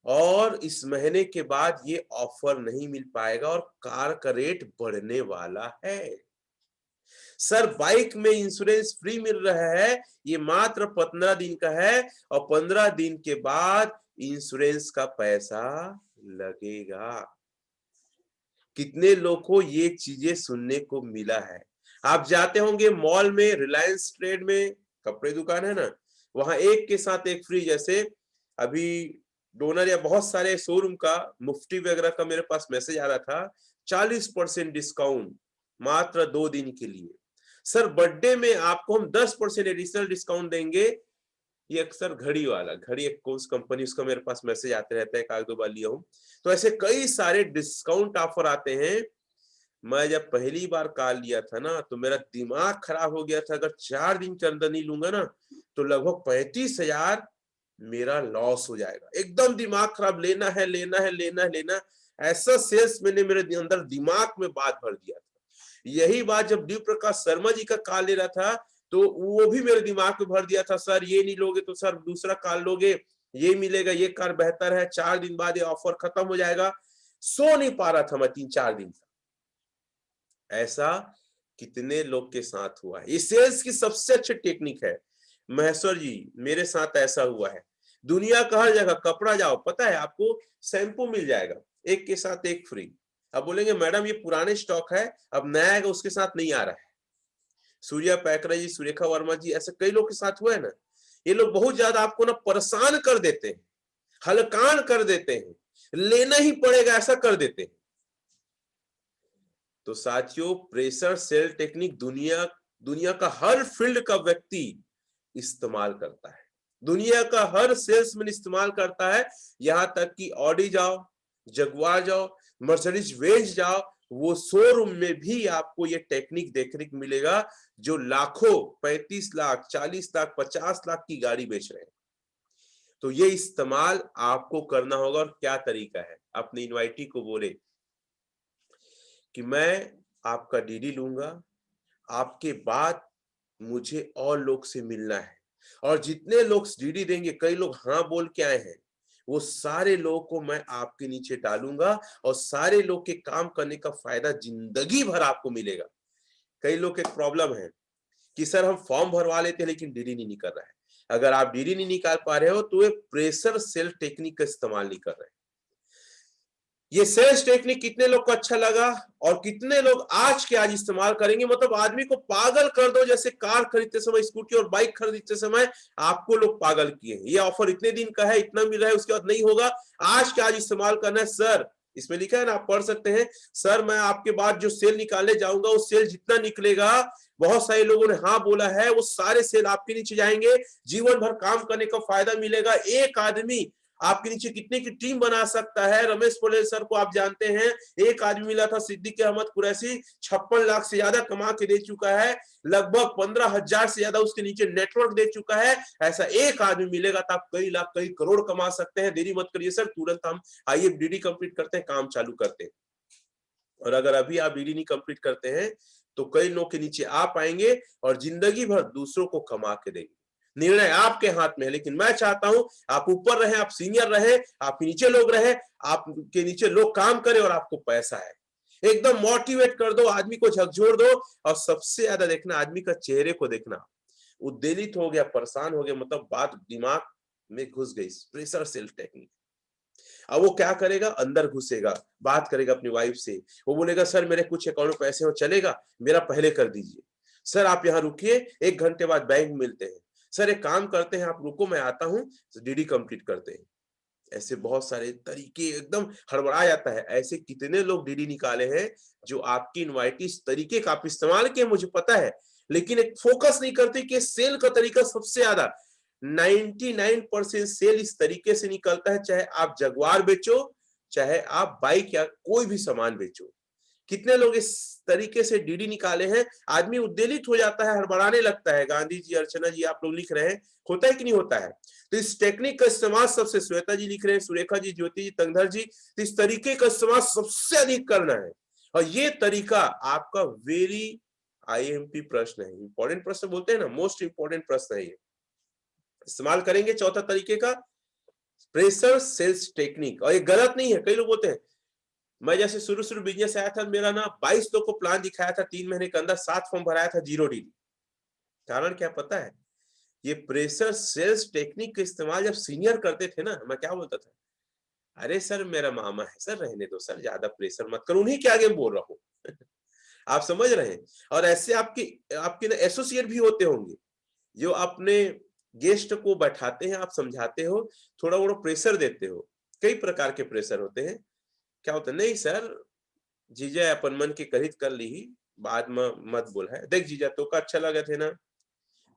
[SPEAKER 1] और इस महीने के बाद ये ऑफर नहीं मिल पाएगा और कार का रेट बढ़ने वाला है। सर बाइक में इंश्योरेंस फ्री मिल रहा है, ये मात्र 15 दिन का है और 15 दिन के बाद इंश्योरेंस का पैसा लगेगा। कितने लोग को ये चीजें सुनने को मिला है। आप जाते होंगे मॉल में, रिलायंस ट्रेड में कपड़े दुकान है ना, वहां एक के साथ एक फ्री, जैसे अभी डोनर या बहुत सारे शोरूम का मुफ्ती वगैरह का मेरे पास मैसेज आ रहा था, 40% डिस्काउंट मात्र 2 दिन के लिए। सर बर्थडे में आपको हम 10% एडिशनल डिस्काउंट देंगे। ये अक्सर घड़ी वाला, घड़ी एक कौन सी कंपनी, उसका मेरे पास मैसेज आते रहता है, एक आध दो बार लिया हूं। तो ऐसे कई सारे डिस्काउंट ऑफर आते हैं। मैं जब पहली बार कार लिया था ना तो मेरा दिमाग खराब हो गया था, अगर 4 दिन के अंदर नहीं लूंगा ना तो लगभग 35,000 मेरा लॉस हो जाएगा। एकदम दिमाग खराब, लेना है लेना है लेना है लेना। ऐसा सेल्स मैंने मेरे अंदर दिमाग में बात भर दिया था। यही बात जब डी प्रकाश शर्मा जी का कार ले रहा था तो वो भी मेरे दिमाग में भर दिया था, सर ये नहीं लोगे तो सर दूसरा कार लोगे, ये मिलेगा, ये कार बेहतर है, 4 दिन बाद ये ऑफर खत्म हो जाएगा। सो नहीं पा रहा था मैं 3-4 दिन। ऐसा कितने लोग के साथ हुआ है। ये सेल्स की सबसे अच्छी टेक्निक है महेश्वर जी, मेरे साथ ऐसा हुआ है। दुनिया का हर जगह कपड़ा जाओ, पता है आपको शैम्पू मिल जाएगा एक के साथ एक फ्री। अब बोलेंगे मैडम ये पुराने स्टॉक है, अब नया आएगा उसके साथ नहीं आ रहा है। सूर्या पैकरा जी, सुरेखा वर्मा जी, ऐसे कई लोग के साथ हुआ है ना। ये लोग बहुत ज्यादा आपको ना परेशान कर देते हैं, हलकान कर देते हैं, लेना ही पड़ेगा ऐसा कर देते हैं। तो साथियों प्रेशर सेल टेक्निक दुनिया का हर फील्ड का व्यक्ति इस्तेमाल करता है, दुनिया का हर सेल्समैन इस्तेमाल करता है। यहां तक कि ऑडी जाओ, जगुआर जाओ, मर्सिडीज बेंज जाओ, वो शोरूम में भी आपको ये टेक्निक देखने को मिलेगा। जो लाखों 35 लाख 40 लाख 50 लाख की गाड़ी बेच रहे हैं, तो ये इस्तेमाल आपको करना होगा। और क्या तरीका है, अपने इनवाइटी को बोले कि मैं आपका डीडी लूंगा, आपके बाद मुझे और लोग से मिलना है, और जितने लोग डीडी देंगे, कई लोग हाँ बोल के आए हैं, वो सारे लोगों को मैं आपके नीचे डालूंगा और सारे लोग के काम करने का फायदा जिंदगी भर आपको मिलेगा। कई लोग एक प्रॉब्लम है कि सर हम फॉर्म भरवा लेते हैं लेकिन डीडी नहीं निकल रहा है। अगर आप डीडी नहीं निकाल पा रहे हो तो ये प्रेशर सेल टेक्निक का इस्तेमाल नहीं कर रहे हैं। ये सेल्स टेक्निक कितने लोग को अच्छा लगा और कितने लोग आज के आज इस्तेमाल करेंगे। मतलब आदमी को पागल कर दो, जैसे कार खरीदते समय, स्कूटी और बाइक खरीदते समय आपको लोग पागल किए। ये ऑफर इतने दिन का है, इतना मिल रहा है, उसके बाद नहीं होगा, आज के आज इस्तेमाल करना है। सर इसमें लिखा है ना, आप पढ़ सकते हैं, सर मैं आपके बाद जो सेल निकालने जाऊंगा वो सेल जितना निकलेगा, बहुत सारे लोगों ने हाँ बोला है, वो सारे सेल आपके नीचे जाएंगे, जीवन भर काम करने का फायदा मिलेगा। एक आदमी आपके नीचे कितने की टीम बना सकता है। रमेश पटेल सर को आप जानते हैं, एक आदमी मिला था सिद्दीक अहमद कुरैशी, 56 लाख से ज्यादा कमा के दे चुका है, लगभग 15,000 से ज्यादा उसके नीचे नेटवर्क दे चुका है। ऐसा एक आदमी मिलेगा तो आप कई लाख कई करोड़ कमा सकते हैं। देरी मत करिए सर, तुरंत हम आइए डीडी कंप्लीट करते हैं, काम चालू करते हैं। और अगर अभी आप डीडी नहीं कंप्लीट करते हैं तो कई लोग के नीचे आप आएंगे और जिंदगी भर दूसरों को कमा के देंगे। निर्णय आपके हाथ में है, लेकिन मैं चाहता हूं आप ऊपर रहे, आप सीनियर रहे, आपके नीचे लोग रहे, आपके नीचे लोग काम करें और आपको पैसा है। एकदम मोटिवेट कर दो, आदमी को झकझोर दो। और सबसे ज्यादा देखना, आदमी का चेहरे को देखना, उद्वेलित हो गया, परेशान हो गया, मतलब बात दिमाग में घुस गई। Pressure sales technique. अब वो क्या करेगा, अंदर घुसेगा, बात करेगा अपनी वाइफ से। वो बोलेगा सर मेरे कुछ अकाउंट में पैसे हो, चलेगा, मेरा पहले कर दीजिए। सर आप यहाँ रुकिए, 1 घंटे बाद बैंक मिलते हैं। सर एक काम करते हैं, आप रुको मैं आता हूँ, डीडी कंप्लीट करते हैं। ऐसे बहुत सारे तरीके, एकदम हड़बड़ा जाता है। ऐसे कितने लोग डीडी निकाले हैं जो आपकी इनवाइटिस तरीके का आप इस्तेमाल किए, मुझे पता है, लेकिन एक फोकस नहीं करते कि सेल का तरीका सबसे ज्यादा 99% सेल इस तरीके से निकलता है। चाहे आप जगुआर बेचो, चाहे आप बाइक या कोई भी सामान बेचो। कितने लोग इस तरीके से डीडी निकाले हैं, आदमी उद्वेलित हो जाता है, हड़बड़ाने लगता है। गांधी जी, अर्चना जी, आप लोग लिख रहे हैं, होता है कि नहीं होता है? तो इस टेक्निक का इस्तेमाल सबसे, श्वेता जी लिख रहे हैं, सुरेखा जी, ज्योति जी, तंगधर जी, तो इस तरीके का इस्तेमाल सबसे अधिक करना है। और ये तरीका आपका वेरी आईएमपी प्रश्न है, इंपॉर्टेंट प्रश्न बोलते हैं ना, मोस्ट इंपॉर्टेंट प्रश्न है ये। इस्तेमाल करेंगे चौथा तरीके का, प्रेशर सेल्स टेक्निक। और ये गलत नहीं है। कई लोग बोलते हैं, मैं जैसे शुरू बिजनेस आया था, मेरा ना 22 लोग को प्लान दिखाया था, 3 महीने के अंदर 7 फॉर्म भराया था, 0 डील। कारण क्या पता है? ये प्रेशर सेल्स टेक्निक का इस्तेमाल जब सीनियर करते थे ना, मैं क्या बोलता था, अरे सर मेरा मामा है सर, रहने दो सर, ज्यादा प्रेशर मत करो, उन्हीं के आगे बोल रहा हूँ। आप समझ रहे हैं? और ऐसे आपके आपके ना एसोसिएट भी होते होंगे जो अपने गेस्ट को बैठाते हैं, आप समझाते हो, थोड़ा थोड़ा प्रेशर देते हो। कई प्रकार के प्रेशर होते हैं। क्या होता है, नहीं सर जीजा अपन मन के करित कर ली ही, बाद में मत बोल है, देख जीजा तो का अच्छा लगा थे ना,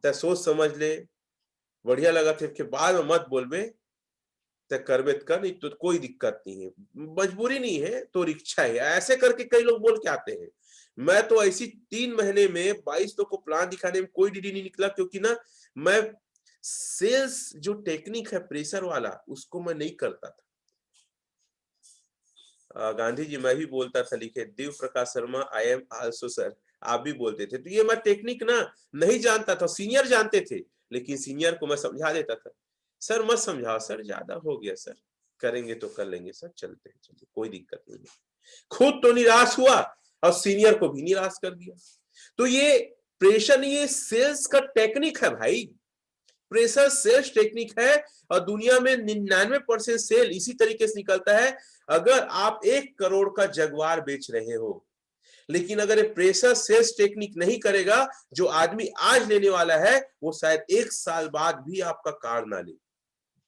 [SPEAKER 1] त सोच समझ ले, बढ़िया लगा थे के बाद में मत बोलबे, त करबे कर, नहीं तो कोई दिक्कत नहीं है, मजबूरी नहीं है तो इच्छा है। ऐसे करके कई लोग बोल के आते हैं। मैं तो ऐसी 3 महीने में 22 लोग को प्लान दिखाने में कोई डीडी नहीं निकला, क्योंकि ना मैं सेल्स जो टेक्निक है प्रेशर वाला, उसको मैं नहीं करता था। गांधी जी, मैं भी बोलता था, लिखे Dev Prakash Sharma, I am also sir, आप भी बोलते थे। तो ये मैं टेक्निक ना नहीं जानता था, सीनियर जानते थे, लेकिन सीनियर को मैं समझा देता था, सर मत समझाओ सर, ज्यादा हो गया सर, करेंगे तो कर लेंगे सर, चलते हैं, चलिए कोई दिक्कत नहीं है। खुद तो निराश हुआ और सीनियर को भी निराश कर दिया। तो ये प्रेशर नहीं, ये सेल्स का टेक्निक है भाई। प्रेशर सेल्स टेक्निक है, और दुनिया में 99% सेल इसी तरीके से निकलता है। अगर आप 1 करोड़ का जगुआर बेच रहे हो, लेकिन अगर ये प्रेशर सेल्स टेक्निक नहीं करेगा, जो आदमी आज लेने वाला है वो शायद 1 साल बाद भी आपका कार ना ले,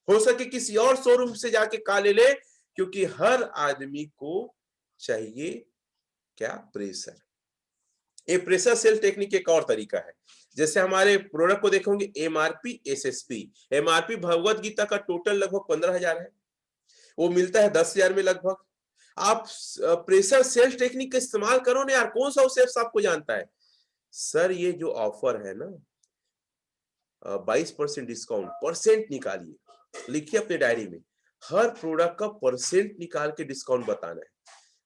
[SPEAKER 1] हो सके किसी और शोरूम से जाके कार ले ले, क्योंकि हर आदमी को चाहिए क्या, प्रेशर। ये प्रेशर सेल टेक्निक एक और तरीका है। जैसे हमारे प्रोडक्ट को देखोगे, MRP SSP. MRP Bhagavad Gita का टोटल लगभग 15,000 है, वो मिलता है 10,000 में लगभग। आप प्रेशर सेल्स टेक्निक का इस्तेमाल करो ना यार, कौन सा सेल्स आपको जानता है? सर ये जो ऑफर है ना, 22% डिस्काउंट, परसेंट निकालिए, लिखिए अपने डायरी में, हर प्रोडक्ट का परसेंट निकाल के डिस्काउंट बताना है।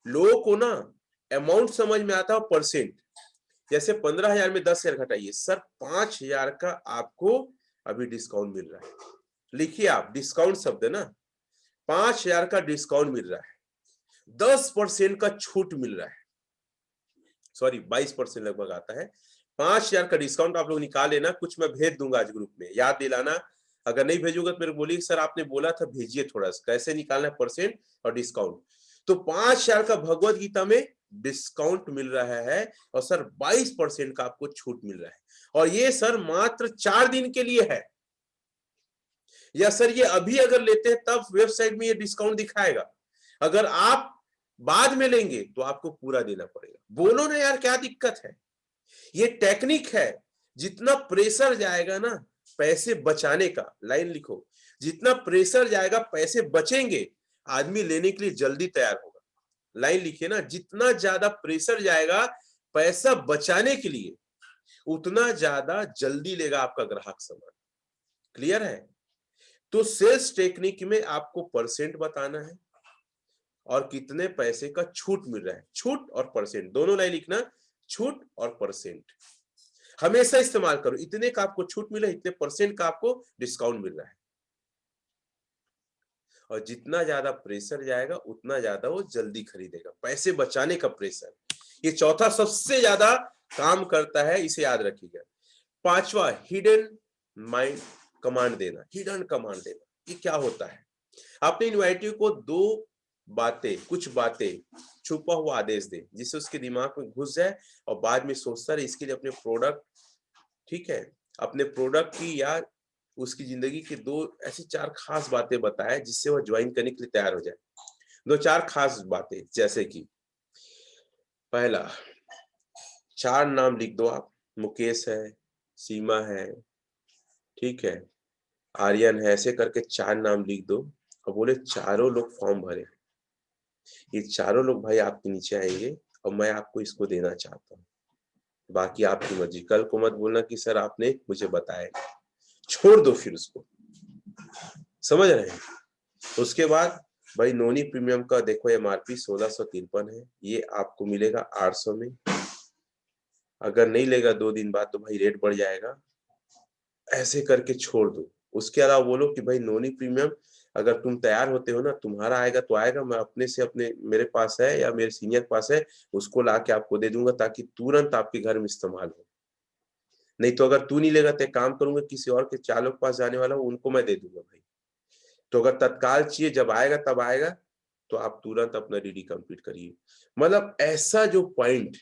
[SPEAKER 1] लोगों को ना अमाउंट समझ में आता है, परसेंट। जैसे 15,000 में 10,000 घटाइए, सर 5,000 का आपको अभी डिस्काउंट मिल रहा है। लिखिए आप, डिस्काउंट शब्द ना, 5,000 का डिस्काउंट मिल रहा है, 10% का छूट मिल रहा है, सॉरी 22% लगभग आता है। 5,000 का डिस्काउंट आप लोग निकाल लेना, कुछ मैं भेज दूंगा आज ग्रुप में, याद दिलाना। अगर नहीं भेजूंगा तो मेरे बोलिए सर आपने बोला था, भेजिए थोड़ा सा, कैसे निकालना है परसेंट और डिस्काउंट। तो 5,000 का भगवत गीता में डिस्काउंट मिल रहा है, और सर 22% का आपको छूट मिल रहा है। और ये सर मात्र 4 दिन के लिए है, या सर ये अभी अगर लेते हैं तब वेबसाइट में ये डिस्काउंट दिखाएगा, अगर आप बाद में लेंगे तो आपको पूरा देना पड़ेगा। बोलो ना यार, क्या दिक्कत है? ये टेक्निक है। जितना प्रेशर जाएगा ना पैसे बचाने का, लाइन लिखो, जितना प्रेशर जाएगा पैसे बचेंगे, आदमी लेने के लिए जल्दी तैयार होगा। लाइन लिखिए ना, जितना ज्यादा प्रेशर जाएगा पैसा बचाने के लिए, उतना ज्यादा जल्दी लेगा आपका ग्राहक सामान। क्लियर है? तो सेल्स टेक्निक में आपको परसेंट बताना है और कितने पैसे का छूट मिल रहा है। छूट और परसेंट दोनों लाइन लिखना, छूट और परसेंट। हमेशा इस्तेमाल करो, इतने का आपको छूट मिला, इतने % का आपको डिस्काउंट मिल रहा है। और जितना ज्यादा प्रेशर जाएगा उतना ज्यादा वो जल्दी खरीदेगा, पैसे बचाने का प्रेशर। ये चौथा सबसे ज्यादा काम करता है, इसे याद रखिएगा। पांचवा, हिडन माइंड कमांड देना। हिडन कमांड देना, ये क्या होता है? आपने इनवाइटिव को कुछ बातें छुपा हुआ आदेश दे, जिससे उसके दिमाग में घुस जाए और बाद में सोचता रहे। इसके लिए अपने प्रोडक्ट, ठीक है, अपने प्रोडक्ट की या उसकी जिंदगी की 2 ऐसी 4 खास बातें बताए, जिससे वह ज्वाइन करने के लिए तैयार हो जाए। 2-4 खास बातें, जैसे कि पहला, 4 नाम लिख दो आप। मुकेश है, सीमा है, ठीक है, आर्यन है, ऐसे करके 4 नाम लिख दो और बोले चारों लोग फॉर्म भरे। ये चारों लोग भाई आपके नीचे आएंगे और मैं आपको इसको देना चाहता हूँ। बाकी आपकी मर्जी। कल को मत बोलना कि सर आपने मुझे बताया, छोड़ दो फिर उसको। समझ रहे हैं? उसके बाद भाई नोनी प्रीमियम का देखो, MRP 1653 है, ये आपको मिलेगा 800 में। अगर नहीं लेगा 2 दिन बाद तो भाई रेट बढ़ जाएगा, ऐसे करके छोड़ दो। उसके अलावा बोलो कि भाई नोनी प्रीमियम अगर तुम तैयार होते हो ना, तुम्हारा आएगा तो आएगा, मैं अपने मेरे पास है या मेरे सीनियर पास है, उसको ला के आपको दे दूंगा, ताकि तुरंत आपके घर में इस्तेमाल हो। नहीं तो अगर तू नहीं लेगा तो काम करूंगा, किसी और के 4 लोग के पास जाने वाला हूँ, उनको मैं दे दूंगा भाई। तो अगर तत्काल चाहिए, जब आएगा तब आएगा, तो आप तुरंत अपना DD कंप्लीट करिए। मतलब ऐसा जो पॉइंट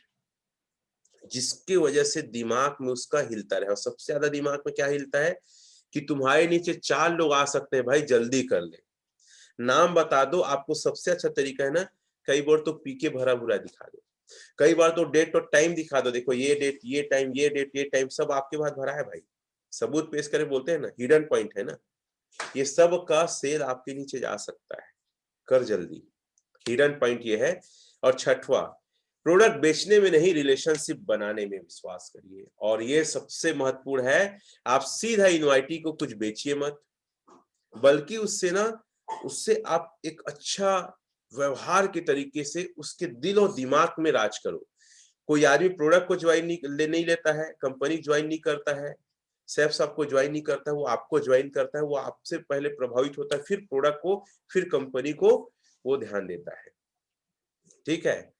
[SPEAKER 1] जिसकी वजह से दिमाग में उसका हिलता रहे। और सबसे ज्यादा दिमाग में क्या हिलता है कि तुम्हारे नीचे 4 लोग आ सकते हैं भाई, जल्दी कर ले। नाम बता दो। आपको सबसे अच्छा तरीका है ना, कई बार तो पीके भरा भूरा दिखा दो, कई बार तो डेट और टाइम दिखा दो। देखो ये डेट, ये टाइम, ये डेट, ये टाइम, सब आपके पास भरा है भाई। सबूत पेश करे बोलते हैं ना, हिडन पॉइंट है ना। ये सब का सेल आपके नीचे जा सकता है, कर जल्दी। हिडन पॉइंट ये है। और छठवा, प्रोडक्ट बेचने में नहीं, रिलेशनशिप बनाने में विश्वास करिए। और ये सबसे महत्वपूर्ण है। आप सीधा इनवाइटी को कुछ बेचिए मत, बल्कि उससे आप एक अच्छा व्यवहार के तरीके से उसके दिल और दिमाग में राज करो। कोई आदमी प्रोडक्ट को ज्वाइन नहीं लेता है, कंपनी ज्वाइन नहीं करता है, सेल्स आपको ज्वाइन नहीं करता है, वो आपको ज्वाइन करता है। वो आपसे पहले प्रभावित होता है, फिर प्रोडक्ट को, फिर कंपनी को वो ध्यान देता है। ठीक है।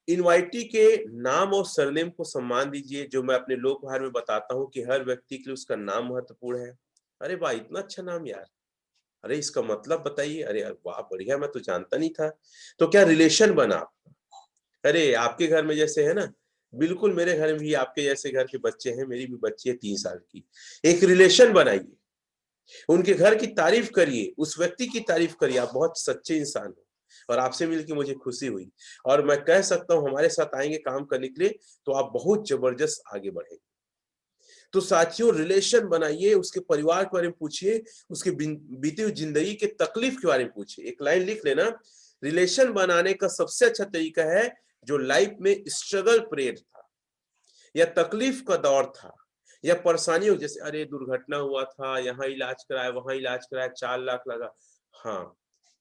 [SPEAKER 1] इनवाइटी के नाम और सरनेम को सम्मान दीजिए। जो मैं अपने लोक व्यवहार में बताता हूँ कि हर व्यक्ति के लिए उसका नाम महत्वपूर्ण है। अरे वाह, इतना अच्छा नाम यार, अरे इसका मतलब बताइए, अरे वाह बढ़िया, मैं तो जानता नहीं था। तो क्या रिलेशन बना। अरे आपके घर में जैसे है ना, बिल्कुल मेरे घर में भी आपके जैसे घर के बच्चे हैं, मेरी भी बच्ची है 3 साल की। एक रिलेशन बनाइए, उनके घर की तारीफ करिए, उस व्यक्ति की तारीफ करिए, आप बहुत सच्चे इंसान हो। और आपसे मिलकर मुझे खुशी हुई, और मैं कह सकता हूं हमारे साथ आएंगे काम करने के लिए तो आप बहुत जबरदस्त आगे बढ़ेंगे। तो साथियों, रिलेशन बनाइए, उसके परिवार के बारे में पूछिए, उसके बीती हुई जिंदगी के तकलीफ के बारे में पूछिए। एक लाइन लिख लेना, रिलेशन बनाने का सबसे अच्छा तरीका है जो लाइफ में स्ट्रगल पीरियड था या तकलीफ का दौर था या परेशानियों, जैसे अरे दुर्घटना हुआ था, यहाँ इलाज कराया, वहां इलाज कराया, 4 लाख लगा। हाँ,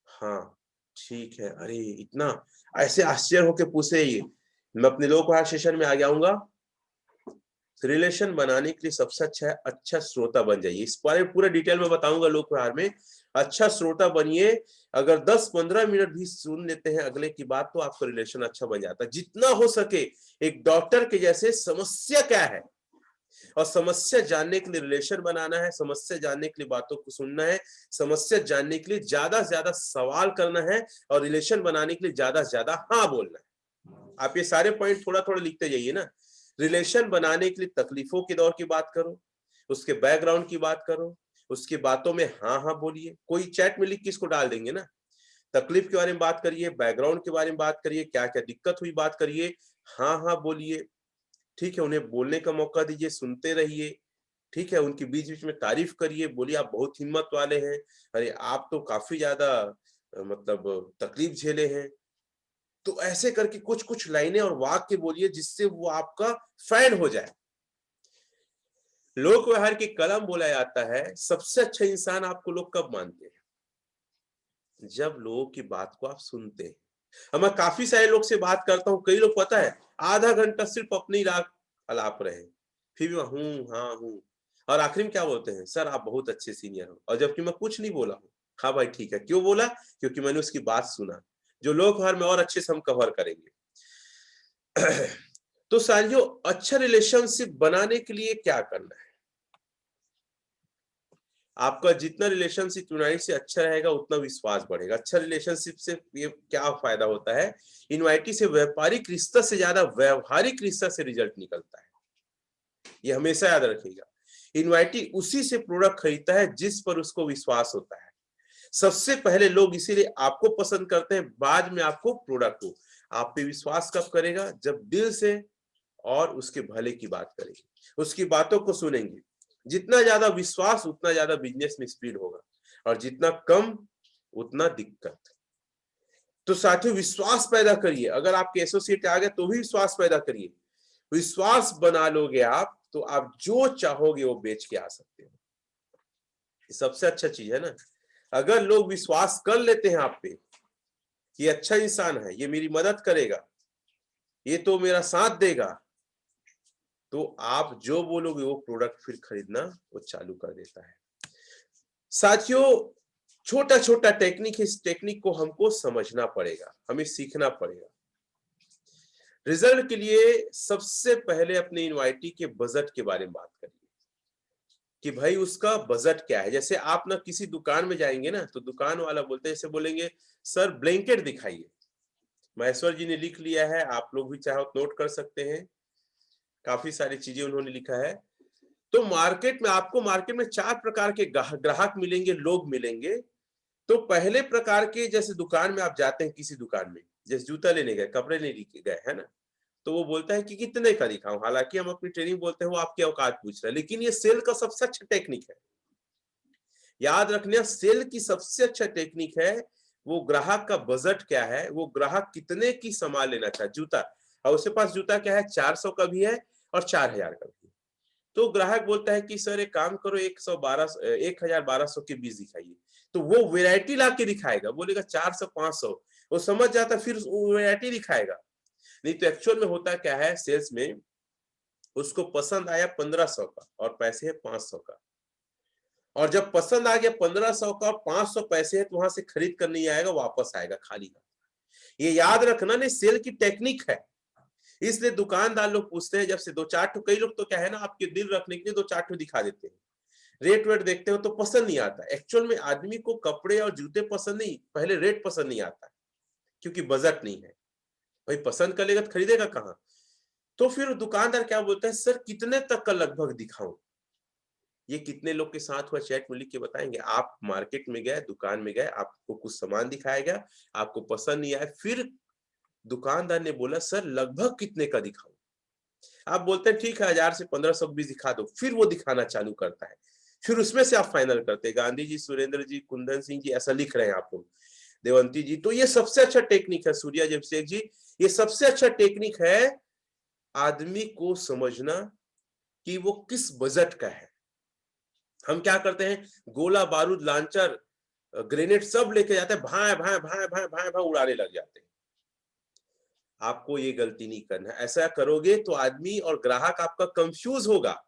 [SPEAKER 1] हाँ, ठीक है। अरे इतना, ऐसे आश्चर्य होके पूछे ये। मैं अपने लोक सेशन में आ जाऊंगा। रिलेशन बनाने के लिए सबसे अच्छा है अच्छा श्रोता बन जाइए। इस बारे में पूरा डिटेल में बताऊंगा लोक व्यवहार में। अच्छा श्रोता बनिए। अगर 10-15 मिनट भी सुन लेते हैं अगले की बात, तो आपका रिलेशन अच्छा बन जाता है। जितना हो सके एक डॉक्टर के जैसे समस्या क्या है, और समस्या जानने के लिए रिलेशन बनाना है, समस्या जानने के लिए बातों को सुनना है, समस्या जानने के लिए ज्यादा से ज्यादा सवाल करना है, और रिलेशन बनाने के लिए ज्यादा से ज्यादा हाँ बोलना है। आप ये सारे पॉइंट थोड़ा थोड़ा लिखते जाइए ना। रिलेशन बनाने के लिए तकलीफों के दौर की बात करो, उसके बैकग्राउंड की बात करो, उसकी बातों में हाँ हाँ बोलिए। कोई चैट में लिख के इसको डाल देंगे ना। तकलीफ के बारे में बात करिए, बैकग्राउंड के बारे में बात करिए, क्या क्या दिक्कत हुई बात करिए, हाँ हाँ बोलिए। ठीक है, उन्हें बोलने का मौका दीजिए, सुनते रहिए। ठीक है, उनकी बीच बीच में तारीफ करिए, बोलिए आप बहुत हिम्मत वाले हैं, अरे आप तो काफी ज्यादा मतलब तकलीफ झेले हैं। तो ऐसे करके कुछ कुछ लाइनें और वाक्य बोलिए जिससे वो आपका फैन हो जाए। लोक व्यवहार की कलम बोला जाता है। सबसे अच्छा इंसान आपको लोग कब मानते हैं? जब लोगों की बात को आप सुनते हैं। अब मैं काफी सारे लोग से बात करता हूं, कई लोग पता है आधा घंटा सिर्फ अपनी राग अलाप रहे हैं, फिर भी हूँ हाँ हूँ, और आखिर में क्या बोलते हैं, सर आप बहुत अच्छे सीनियर हो, और जबकि मैं कुछ नहीं बोला हूँ। हाँ भाई ठीक है, क्यों बोला? क्योंकि मैंने उसकी बात सुना। जो लोग कवर में और अच्छे से हम कवर करेंगे। तो साथियों, अच्छा रिलेशनशिप बनाने के लिए क्या करना है? आपका जितना रिलेशनशिप यूनाइट से अच्छा रहेगा उतना विश्वास बढ़ेगा। अच्छा रिलेशनशिप से ये क्या फायदा होता है? इनवाइटी से व्यापारिक रिश्ता से ज्यादा व्यवहारिक रिश्ता से रिजल्ट निकलता है। ये हमेशा याद रखिएगा। इनवाइटी उसी से प्रोडक्ट खरीदता है जिस पर उसको विश्वास होता है। सबसे पहले लोग इसीलिए आपको पसंद करते हैं, बाद में आपको प्रोडक्ट को। आप पे विश्वास कब करेगा? जब दिल से और उसके भले की बात करेंगे, उसकी बातों को सुनेंगे। जितना ज्यादा विश्वास उतना ज्यादा बिजनेस में स्पीड होगा, और जितना कम उतना दिक्कत। तो साथियों, विश्वास पैदा करिए। अगर आपके एसोसिएट आ गए तो भी विश्वास पैदा करिए। विश्वास बना लोगे आप तो आप जो चाहोगे वो बेच के आ सकते हो। ये सबसे अच्छा चीज है ना। अगर लोग विश्वास कर लेते हैं आप पे, ये अच्छा इंसान है, ये मेरी मदद करेगा, ये तो मेरा साथ देगा, तो आप जो बोलोगे वो प्रोडक्ट फिर खरीदना वो चालू कर देता है। साथियों, छोटा छोटा टेक्निक है, इस टेक्निक को हमको समझना पड़ेगा, हमें सीखना पड़ेगा। रिजल्ट के लिए सबसे पहले अपने इनवाइटी के बजट के बारे में बात करिए कि भाई उसका बजट क्या है। जैसे आप ना किसी दुकान में जाएंगे ना, तो दुकान वाला बोलते हैं, जैसे बोलेंगे सर ब्लैंकेट दिखाइए। महेश्वर जी ने लिख लिया है, आप लोग भी चाहो नोट कर सकते हैं, काफी सारी चीजें उन्होंने लिखा है। तो मार्केट में आपको मार्केट में 4 प्रकार के ग्राहक मिलेंगे, लोग मिलेंगे। तो पहले प्रकार के, जैसे दुकान में आप जाते हैं, किसी दुकान में जैसे जूता लेने गए, कपड़े लेने गए, है ना, तो वो बोलता है कि कितने का दिखाऊं। हालांकि हम अपनी ट्रेनिंग बोलते हैं वो आपकी औकात पूछ रहा है, लेकिन ये सेल का सबसे अच्छा टेक्निक है। याद रखना, सेल की सबसे अच्छा टेक्निक है वो ग्राहक का बजट क्या है, वो ग्राहक कितने की सामान लेना चाहे। जूता, और उसके पास जूता क्या है, 400 का भी है और 4000 का भी है। तो ग्राहक बोलता है कि सर एक काम करो, 1012 के बीच दिखाइए। तो वो वैरायटी ला के दिखाएगा, बोलेगा 400 500, वो समझ जाता, फिर वो वैरायटी दिखाएगा। नहीं तो एक्चुअल में होता क्या है, सेल्स में उसको पसंद आया 1500 का और पैसे है 500 का, और जब पसंद आ गया 1500 का, 500 पैसे है, तो वहां से खरीद कर नहीं आएगा, वापस आएगा खाली हाथ। ये याद रखना, नहीं सेल की टेक्निक है। इसलिए दुकानदार लोग पूछते हैं, जब से 2-4 ठो, कई लोग तो क्या है ना, आपके दिल रखने के लिए 2-4 ठो दिखा देते हैं। रेट वेट देखते हो तो पसंद नहीं आता। एक्चुअल में आदमी को कपड़े और जूते पसंद नहीं, पहले रेट पसंद नहीं आता, क्योंकि बजट नहीं है। भाई पसंद कर लेगा तो खरीदेगा कहाँ? तो फिर दुकानदार क्या बोलता है, सर कितने तक का लगभग दिखाऊं? ये कितने लोग के साथ हुआ चैट में लिख के बताएंगे। आप मार्केट में गए, दुकान में गए, आपको कुछ सामान दिखाया गया, आपको पसंद नहीं आया, फिर दुकानदार ने बोला सर लगभग कितने का दिखाऊं? आप बोलते हैं ठीक है 1000 से 1500 बीच दिखा दो, फिर वो दिखाना चालू करता है। फिर उसमें से आप फाइनल करते हैं। गांधी जी, सुरेंद्र जी, कुंदन सिंह जी ऐसा लिख रहे हैं आप लोग, देवंती जी। तो ये सबसे अच्छा टेक्निक है। सूर्या जमशेद जी, ये सबसे अच्छा टेक्निक है आदमी को समझना कि वो किस बजट का है। हम क्या करते हैं, गोला बारूद लांचर ग्रेनेड सब लेके जाते हैं, भाए भाए भाए भाए भाए भाए उड़ाने लग जाते हैं। आपको ये गलती नहीं करना है। ऐसा करोगे तो आदमी और ग्राहक आपका कंफ्यूज होगा।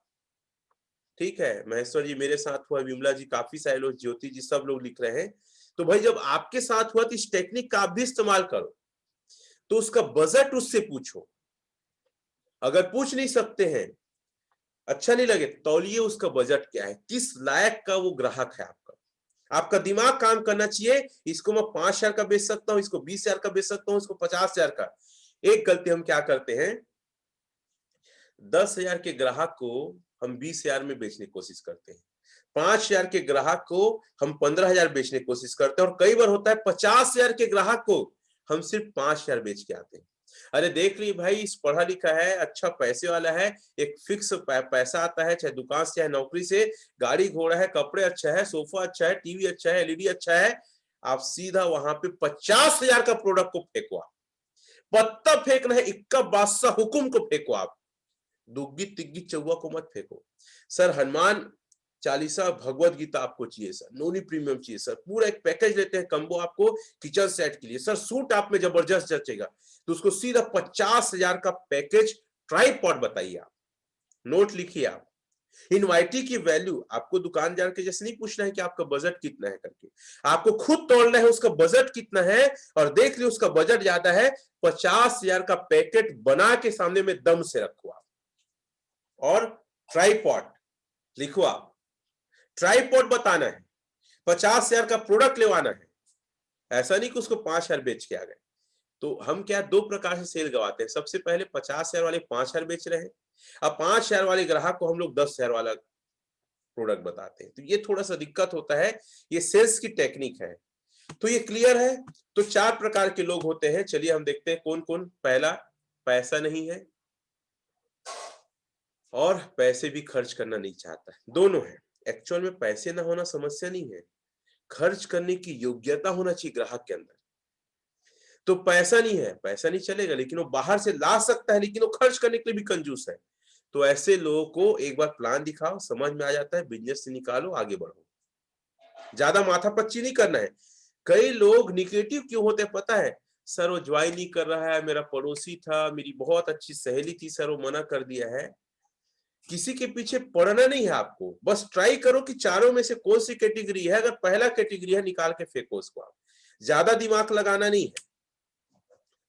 [SPEAKER 1] ठीक है, महेश्वर जी मेरे साथ हुआ, विमला जी, काफी सारे लोग, ज्योति जी, सब लोग लिख रहे हैं। तो भाई जब आपके साथ हुआ तो इस टेक्निक का आप भी इस्तेमाल करो। तो उसका बजट उससे पूछो। अगर पूछ नहीं सकते हैं, अच्छा नहीं लगे, तौलिए उसका बजट क्या है, किस लायक का वो ग्राहक है आपका। आपका दिमाग काम करना चाहिए, इसको मैं 5000 का बेच सकता हूं, इसको 20000 का बेच सकता हूं, इसको 50000 का। एक गलती हम क्या करते हैं, 10,000 के ग्राहक को हम 20,000 में बेचने की कोशिश करते हैं, 5,000 के ग्राहक को हम 15,000 बेचने की कोशिश करते हैं, और कई बार होता है 50,000 के ग्राहक को हम सिर्फ 5,000 बेच के आते हैं। अरे देख ली भाई, इस पढ़ा लिखा है, अच्छा पैसे वाला है, एक फिक्स पैसा आता है, चाहे दुकान से चाहे नौकरी से, गाड़ी घोड़ा है, कपड़े अच्छा है, सोफा अच्छा है, टीवी अच्छा है, एलईडी अच्छा है। आप सीधा वहां पे 50,000 का प्रोडक्ट को फेंको। आप पत्ता फेंकना है, इक्का बादशाह हुकुम को फेंको। आप दुग्गी तिग्गी चौवा को मत फेंको। सर हनुमान चालीसा भगवत गीता आपको चाहिए सर, नोनी प्रीमियम चाहिए सर, पूरा एक पैकेज लेते हैं कंबो आपको किचन सेट के लिए। सर सूट आप में जबरदस्त जचेगा, तो उसको सीधा 50,000 का पैकेज ट्राइपॉड बताइए आप। नोट लिखिए आप। इनवाइटी की वैल्यू आपको दुकानदार के जैसे नहीं पूछना है कि आपका बजट कितना है करके, आपको खुद तोड़ना है उसका बजट कितना है, और देख लियो उसका बजट ज्यादा है, 50,000 का पैकेट बना के सामने में दम से रखो आप। और ट्राइपॉड लिखो आप, ट्राइपॉड बताना है, 50,000 का प्रोडक्ट लेवाना है, ऐसा नहीं कि उसको 5,000 बेच के आ गए। तो हम क्या दो प्रकार से सेल गवाते हैं। सबसे पहले 50,000 वाले 5,000 बेच रहे हैं, अब 5,000 वाले ग्राहक को हम लोग 10,000 वाला प्रोडक्ट बताते हैं। तो ये थोड़ा सा दिक्कत होता है, ये सेल्स की टेक्निक है। तो ये क्लियर है। तो 4 प्रकार के लोग होते हैं, चलिए हम देखते हैं कौन कौन। पहला, पैसा नहीं है और पैसे भी खर्च करना नहीं चाहता है, दोनों है। एक्चुअल में पैसे ना होना समस्या नहीं है, खर्च करने की योग्यता होना चाहिए ग्राहक के अंदर। तो पैसा नहीं है, पैसा नहीं चलेगा, लेकिन वो बाहर से ला सकता है, लेकिन वो खर्च करने के लिए भी कंजूस है। तो ऐसे लोगों को एक बार प्लान दिखाओ, समझ में आ जाता है, बिजनेस से निकालो, आगे बढ़ो। ज्यादा माथापच्ची नहीं करना है। कई लोग निगेटिव क्यों होते हैं पता है? सर वो ज्वाइन नहीं कर रहा है, मेरा पड़ोसी था, मेरी बहुत अच्छी सहेली थी, सर वो मना कर दिया है। किसी के पीछे पड़ना नहीं है आपको, बस ट्राई करो कि चारों में से कौन सी कैटेगरी है। अगर पहला कैटेगरी है, निकाल के फेंको उसको आप। ज्यादा दिमाग लगाना नहीं है।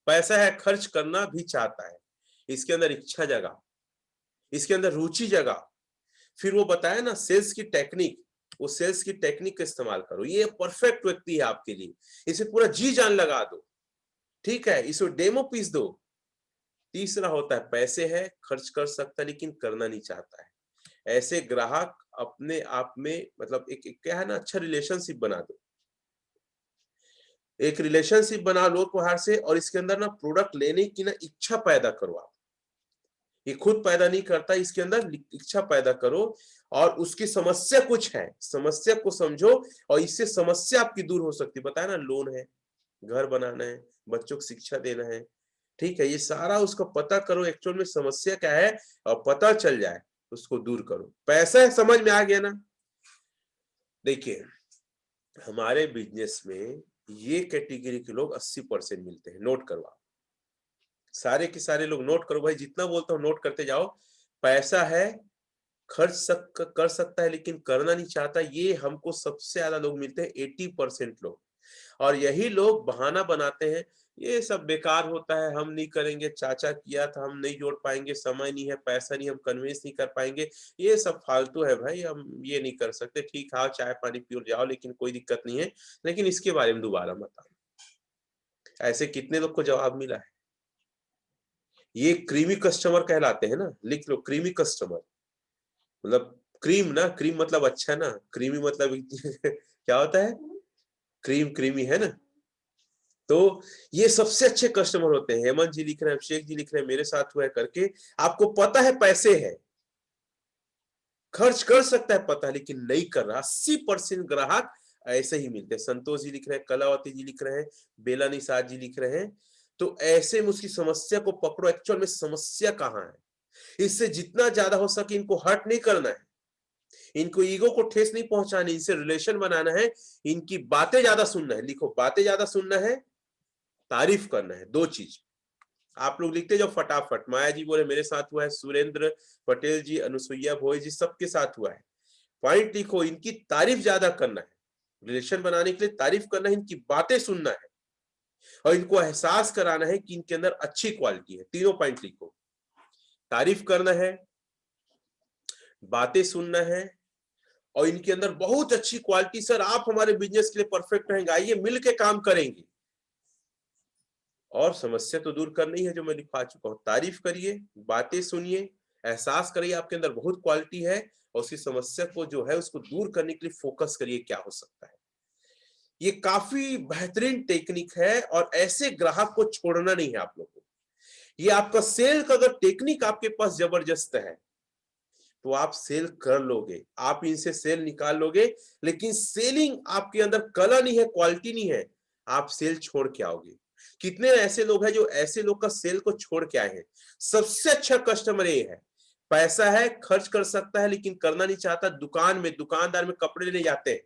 [SPEAKER 1] पैसा है, खर्च करना भी चाहता है, इसके अंदर इच्छा जगा, इसके अंदर रुचि जगा। फिर वो बताया ना सेल्स की टेक्निक, वो सेल्स की टेक्निक का इस्तेमाल करो। ये परफेक्ट व्यक्ति है आपके लिए, इसे पूरा जी जान लगा दो, ठीक है, इसे डेमो पीस दो। तीसरा होता है पैसे है, खर्च कर सकता है लेकिन करना नहीं चाहता है। ऐसे ग्राहक अपने आप में मतलब एक क्या है ना, अच्छा रिलेशनशिप बना दो। एक रिलेशनशिप बना लो बाहर से, और इसके अंदर ना प्रोडक्ट लेने की ना इच्छा पैदा करो आप। ये खुद पैदा नहीं करता, इसके अंदर इच्छा पैदा करो। और उसकी समस्या कुछ है, समस्या को समझो, और इससे समस्या आपकी दूर हो सकती है। बताया ना, लोन है, घर बनाना है, बच्चों को शिक्षा देना है, ठीक है, ये सारा उसका पता करो एक्चुअल में समस्या क्या है, और पता चल जाए उसको दूर करो। पैसा है, समझ में आ गया ना? देखिए हमारे बिजनेस में ये कैटेगरी के लोग 80% मिलते हैं, नोट करवा। सारे के सारे लोग नोट करो भाई, जितना बोलता हूँ नोट करते जाओ। पैसा है, कर सकता है लेकिन करना नहीं चाहता, ये हमको सबसे ज्यादा लोग मिलते हैं, 80% लोग। और यही लोग बहाना बनाते हैं, ये सब बेकार होता है, हम नहीं करेंगे, चाचा किया था, हम नहीं जोड़ पाएंगे, समय नहीं है, पैसा नहीं, हम कन्विंस नहीं कर पाएंगे, ये सब फालतू है भाई, हम ये नहीं कर सकते। ठीक है, चाय पानी पी जाओ, लेकिन कोई दिक्कत नहीं है, लेकिन इसके बारे में दोबारा मत आना। ऐसे कितने लोग को जवाब मिला है। ये क्रीमी कस्टमर कहलाते हैं ना, लिख लो, क्रीमी कस्टमर। मतलब क्रीम ना, क्रीम मतलब अच्छा ना, क्रीमी मतलब क्या होता है, क्रीम क्रीमी है ना। तो ये सबसे अच्छे कस्टमर होते हैं। हेमंत जी लिख रहे हैं, अभिषेक जी लिख रहे हैं, मेरे साथ हुआ है करके। आपको पता है पैसे है, खर्च कर सकता है पता है, लेकिन नहीं कर रहा। 80% ग्राहक ऐसे ही मिलते हैं। संतोष जी लिख रहे हैं, कलावती जी लिख रहे हैं, बेला निषाद जी लिख रहे हैं। तो ऐसे में उसकी समस्या को पकड़ो, एक्चुअल में समस्या कहाँ है। इससे जितना ज्यादा हो सके इनको हर्ट नहीं करना है, इनको ईगो को ठेस नहीं पहुंचानी, इनसे रिलेशन बनाना है, इनकी बातें ज्यादा सुनना है। लिखो, बातें ज्यादा सुनना है, तारीफ करना है, दो चीज। आप लोग लिखते जाओ फटाफट। माया जी बोले मेरे साथ हुआ है, सुरेंद्र पटेल जी, अनुसुईया भोई जी, सबके साथ हुआ है। पॉइंट लिखो, इनकी तारीफ ज्यादा करना है, रिलेशन बनाने के लिए तारीफ करना है, इनकी बातें सुनना है, और इनको एहसास कराना है कि इनके अंदर अच्छी क्वालिटी है। तीनों पॉइंट लिखो, तारीफ करना है, बातें सुनना है, और इनके अंदर बहुत अच्छी क्वालिटी। सर आप हमारे बिजनेस के लिए परफेक्ट रहेंगे, आइए मिल के काम करेंगे। और समस्या तो दूर करनी है, जो मैं लिखवा चुका हूं। तारीफ करिए, बातें सुनिए, एहसास करिए आपके अंदर बहुत क्वालिटी है, और उसकी समस्या को जो है उसको दूर करने के लिए फोकस करिए क्या हो सकता है। ये काफी बेहतरीन टेक्निक है, और ऐसे ग्राहक को छोड़ना नहीं है आप लोगों को। ये आपका सेल का अगर टेक्निक आपके पास जबरदस्त है तो आप सेल कर लोगे, आप इनसे सेल निकाल लोगे। लेकिन सेलिंग आपके अंदर कला नहीं है, क्वालिटी नहीं है, आप सेल छोड़ के आओगे। कितने ऐसे लोग हैं जो ऐसे लोग का सेल को छोड़ के आए हैं। सबसे अच्छा कस्टमर ये है, पैसा है, खर्च कर सकता है लेकिन करना नहीं चाहता। दुकान में दुकानदार में कपड़े लेने जाते हैं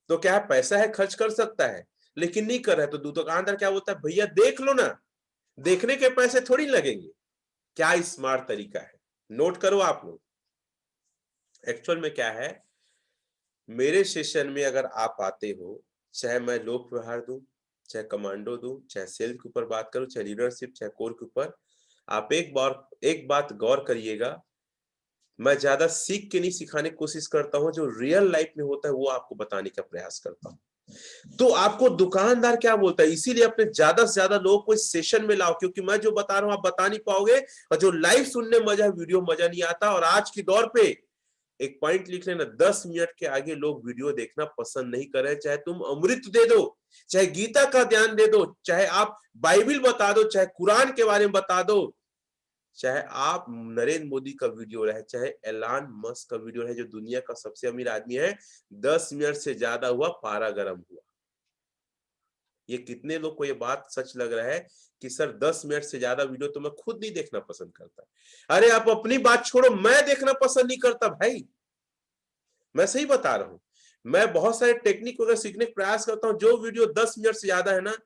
[SPEAKER 1] तो क्या है, पैसा है, खर्च कर सकता है लेकिन नहीं कर रहा है, तो दुकानदार क्या बोलता है, भैया देख लो ना, देखने के पैसे थोड़ी लगेंगे। क्या स्मार्ट तरीका है, नोट करो आप लोग। एक्चुअल में क्या है, मेरे सेशन में अगर आप आते हो, चाहे मैं लोक व्यवहार दूं, चाहे कमांडो दूं, चाहे सेल के ऊपर बात करूं, चाहे लीडरशिप, चाहे कोर के ऊपर, आप एक बात गौर करिएगा, मैं ज्यादा सीख के नहीं सिखाने की कोशिश करता हूं, जो रियल लाइफ में होता है वो आपको बताने का प्रयास करता हूं। तो आपको दुकानदार क्या बोलता है, इसीलिए अपने ज्यादा से ज्यादा लोगों को इस सेशन में लाओ, क्योंकि मैं जो बता रहा हूं आप बता नहीं पाओगे, और जो लाइव सुनने मजा है, वीडियो मजा नहीं आता। और आज के दौर पे एक पॉइंट लिख लेना, 10 मिनट के आगे लोग वीडियो देखना पसंद नहीं कर रहे। चाहे तुम अमृत दे दो, चाहे गीता का ज्ञान दे दो, चाहे आप बाइबल बता दो, चाहे कुरान के बारे में बता दो, चाहे आप नरेंद्र मोदी का वीडियो रहे, चाहे एलान मस्क का वीडियो रहे, जो दुनिया का सबसे अमीर आदमी है, 10 मिनट से ज्यादा हुआ पारा गर्म हुआ। ये कितने लोग को ये बात सच लग रहा है कि सर 10 मिनट से ज्यादा वीडियो तो मैं खुद नहीं देखना पसंद करता। अरे आप अपनी बात छोड़ो, मैं देखना पसंद नहीं करता भाई, मैं सही बता रहा हूं। मैं बहुत सारे टेक्निक वगैरह सीखने का प्रयास करता हूं, जो वीडियो 10 मिनट से ज्यादा है ना,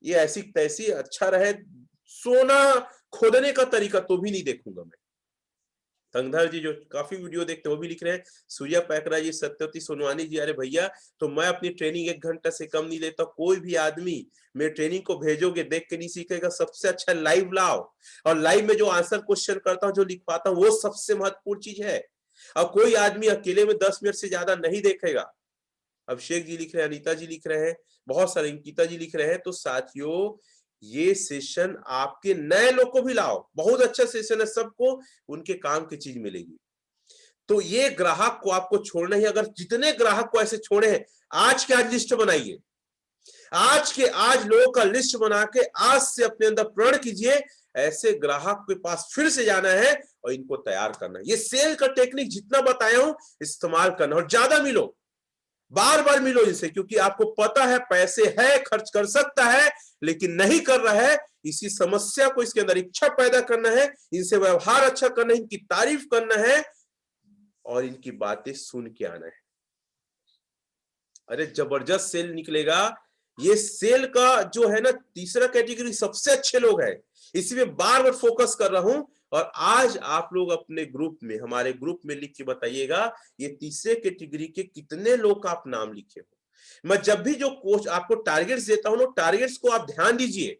[SPEAKER 1] ये ऐसी तैसी अच्छा रहे, सोना खोदने का तरीका तो भी नहीं देखूंगा मैं। तंगधर जी जो काफी वीडियो देखते हैं वो भी लिख रहे हैं, सूर्या पैकरा जी, सत्यवती सोनवानी जी, अरे भैया तो मैं अपनी ट्रेनिंग 1 घंटा से कम नहीं लेता। कोई भी आदमी मेरे ट्रेनिंग को भेजोगे देख के नहीं सीखेगा, सबसे अच्छा लाइव लाओ, और लाइव में जो आंसर क्वेश्चन करता हूँ, जो लिख पाता हूँ, वो सबसे महत्वपूर्ण चीज है। अब कोई आदमी अकेले में 10 मिनट से ज्यादा नहीं देखेगा। अभिषेक जी लिख रहे हैं, अनीता जी लिख रहे हैं, बहुत सारे, अंकिता जी लिख रहे हैं। तो साथियों, ये सेशन आपके नए लोग को भी लाओ, बहुत अच्छा सेशन है, सबको उनके काम की चीज मिलेगी। तो ये ग्राहक को आपको छोड़ना ही, अगर जितने ग्राहक को ऐसे छोड़े हैं, आज के आज लिस्ट बनाइए, आज के आज लोगों का लिस्ट बना के आज से अपने अंदर प्रण कीजिए, ऐसे ग्राहक के पास फिर से जाना है और इनको तैयार करना है। ये सेल का टेक्निक जितना बताया हूं इस्तेमाल करना, और ज्यादा मिलो, बार बार मिलो इनसे, क्योंकि आपको पता है पैसे है, खर्च कर सकता है, लेकिन नहीं कर रहा है। इसी समस्या को इसके अंदर इच्छा पैदा करना है, इनसे व्यवहार अच्छा करना है, इनकी तारीफ करना है और इनकी बातें सुन के आना है। अरे जबरदस्त सेल निकलेगा। ये सेल का जो है ना, तीसरा कैटेगरी सबसे अच्छे लोग हैं, इसी में बार बार फोकस कर रहा हूं। और आज आप लोग अपने ग्रुप में, हमारे ग्रुप में लिख के बताइएगा, ये तीसरे कैटेगरी के कितने लोग का आप नाम लिखे हो। मैं जब भी जो कोच आपको टारगेट्स देता हूं ना, टारगेट्स को आप ध्यान दीजिए,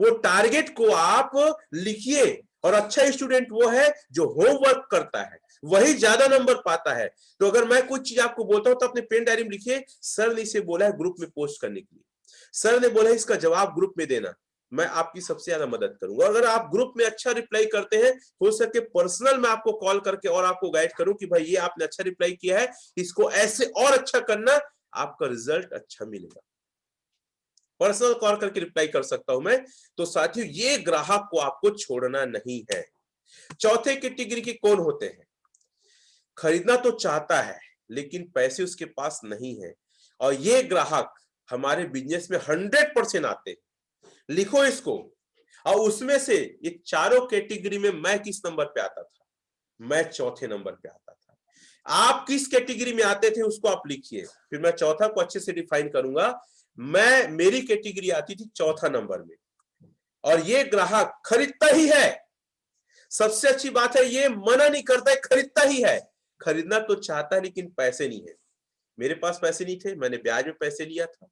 [SPEAKER 1] वो टारगेट को आप लिखिए। और अच्छा स्टूडेंट वो है जो होमवर्क करता है, वही ज्यादा नंबर पाता है। तो अगर मैं कुछ चीज आपको बोलता हूं तो अपने पेन डायरी में लिखिए, सर ने इसे बोला है ग्रुप में पोस्ट करने के लिए, सर ने बोला है इसका जवाब ग्रुप में देना, मैं आपकी सबसे ज्यादा मदद करूंगा। अगर आप ग्रुप में अच्छा रिप्लाई करते हैं, हो सके पर्सनल में आपको कॉल करके और आपको गाइड करूं कि भाई ये आपने अच्छा रिप्लाई किया है, इसको ऐसे और अच्छा करना, आपका रिजल्ट अच्छा मिलेगा। पर्सनल कॉल करके रिप्लाई कर सकता हूं मैं। तो साथियों, ये ग्राहक को आपको छोड़ना नहीं है। चौथे कैटेगरी के कौन होते हैं? खरीदना तो चाहता है लेकिन पैसे उसके पास नहीं है, और ये ग्राहक हमारे बिजनेस में 100% आते हैं। लिखो इसको। और उसमें से ये चारों कैटेगरी में मैं किस नंबर पे आता था? मैं चौथे नंबर पे आता था। आप किस कैटेगरी में आते थे उसको आप लिखिए, फिर मैं चौथा को अच्छे से डिफाइन करूंगा। मेरी कैटेगरी आती थी चौथा नंबर में, और ये ग्राहक खरीदता ही है। सबसे अच्छी बात है, ये मना नहीं करता है, खरीदता ही है। खरीदना तो चाहता है लेकिन पैसे नहीं है। मेरे पास पैसे नहीं थे, मैंने ब्याज में पैसे लिया था।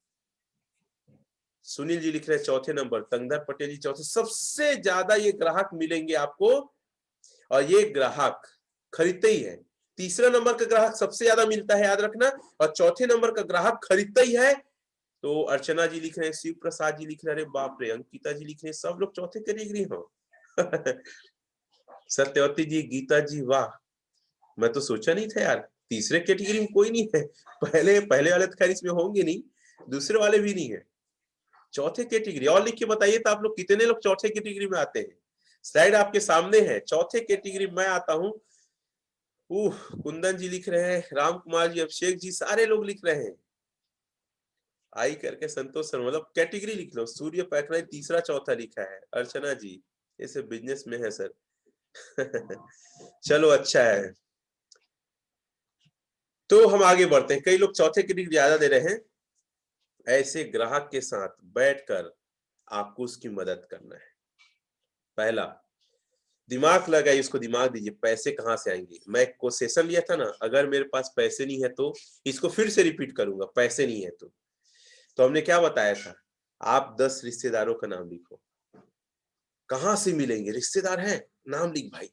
[SPEAKER 1] सुनील जी लिख रहे हैं चौथे नंबर, तंगधर पटेल जी चौथे। सबसे ज्यादा ये ग्राहक मिलेंगे आपको, और ये ग्राहक खरीदते ही है। तीसरा नंबर का ग्राहक सबसे ज्यादा मिलता है, याद रखना, और चौथे नंबर का ग्राहक खरीदता ही है। तो अर्चना जी लिख रहे हैं, शिव प्रसाद जी लिख रहे हैं, अरे बाप रे, अंकिता जी लिख रहे हैं, सब लोग चौथे कैटेगरी हो। सत्यवती जी, गीता जी, वाह, मैं तो सोचा नहीं था यार तीसरे कैटेगरी में कोई नहीं है। पहले पहले वाले तो खैर इसमें होंगे नहीं, दूसरे वाले भी नहीं है। चौथे कैटेगरी और लिख के बताइए तो आप लोग कितने लोग चौथे कैटेगरी में आते हैं। स्लाइड आपके सामने है, चौथे कैटेगरी में आता हूं। कुंदन जी लिख रहे हैं, राम कुमार जी, अभिषेक जी, सारे लोग लिख रहे हैं। आई करके संतोष सर, मतलब कैटेगरी लिख लो। सूर्य पैकरा तीसरा चौथा लिखा है। अर्चना जी, ऐसे बिजनेस में है सर। चलो अच्छा है। तो हम आगे बढ़ते हैं। कई लोग चौथे कैटेगरी ज्यादा दे रहे हैं। ऐसे ग्राहक के साथ बैठकर आपको उसकी मदद करना है। पहला, दिमाग लगाइए, उसको दिमाग दीजिए, पैसे कहाँ से आएंगे। मैं एक को सेशन लिया था ना, अगर मेरे पास पैसे नहीं है तो, इसको फिर से रिपीट करूंगा, पैसे नहीं है तो हमने क्या बताया था, आप 10 रिश्तेदारों का नाम लिखो। कहाँ से मिलेंगे, रिश्तेदार हैं, नाम लिख भाई।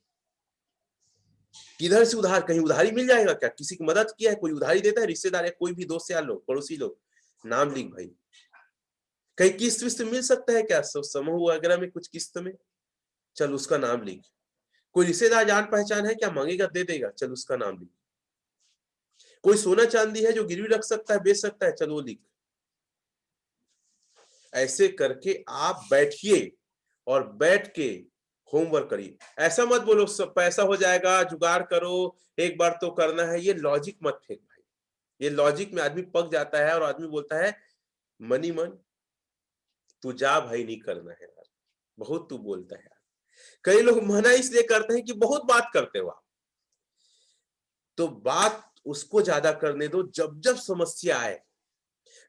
[SPEAKER 1] किधर से उधार, कहीं उधारी मिल जाएगा क्या, किसी की मदद किया है, कोई उधारी देता है, रिश्तेदार है, कोई भी दोस्त यार लोग, पड़ोसी लोग, नाम लिख भाई। कहीं किस्त विस्त मिल सकता है क्या, समूह वगैरह में कुछ किस्त में, चल उसका नाम लिख। कोई रिश्तेदार जान पहचान है क्या, मांगेगा दे देगा, चल उसका नाम लिख। कोई सोना चांदी है जो गिरवी रख सकता है, बेच सकता है, चल वो लिख। ऐसे करके आप बैठिए और बैठ के होमवर्क करिए। ऐसा मत बोलो सब पैसा हो जाएगा, जुगाड़ करो, एक बार तो करना है, ये लॉजिक मत फेंक भाई। ये लॉजिक में आदमी पक जाता है और आदमी बोलता है मनी मन, तू जा भाई, नहीं करना है यार, बहुत तू बोलता है यार। कई लोग मना इसलिए करते हैं कि बहुत बात करते हो आप, तो बात उसको ज्यादा करने दो। जब जब समस्या आए,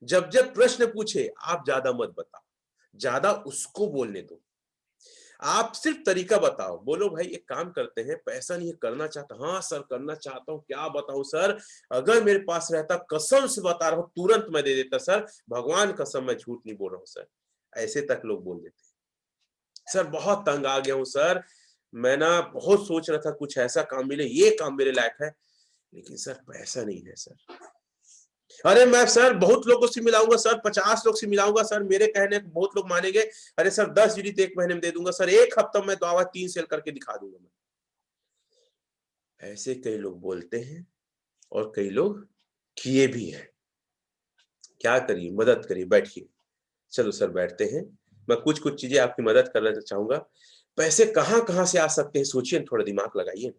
[SPEAKER 1] जब जब प्रश्न पूछे, आप ज्यादा मत बताओ, ज्यादा उसको बोलने दो। आप सिर्फ तरीका बताओ, बोलो भाई एक काम करते हैं, पैसा नहीं है, करना चाहता, हाँ सर करना चाहता हूँ, क्या बताऊं सर, अगर मेरे पास रहता, कसम से बता रहा हूं, तुरंत मैं दे देता सर, भगवान कसम मैं झूठ नहीं बोल रहा हूँ सर। ऐसे तक लोग बोल देते हैं। सर बहुत तंग आ गया हूँ सर, मैं ना बहुत सोच रहा था कुछ ऐसा काम मिले, ये काम मेरे लायक है, लेकिन सर पैसा नहीं है सर। अरे मैं सर बहुत लोगों से मिलाऊंगा सर, 50 लोग से मिलाऊंगा सर, मेरे कहने को बहुत लोग मानेंगे। अरे सर 10 यूनिट एक महीने में दे दूंगा सर, एक हफ्ता में दावा 3 सेल करके दिखा दूंगा मैं। ऐसे कई लोग बोलते हैं और कई लोग किए भी हैं। क्या करिए, मदद करिए, बैठिए। चलो सर बैठते हैं, मैं कुछ कुछ चीजें आपकी मदद करना चाहूंगा। पैसे कहाँ कहाँ से आ सकते हैं, सोचिए, थोड़ा दिमाग लगाइए।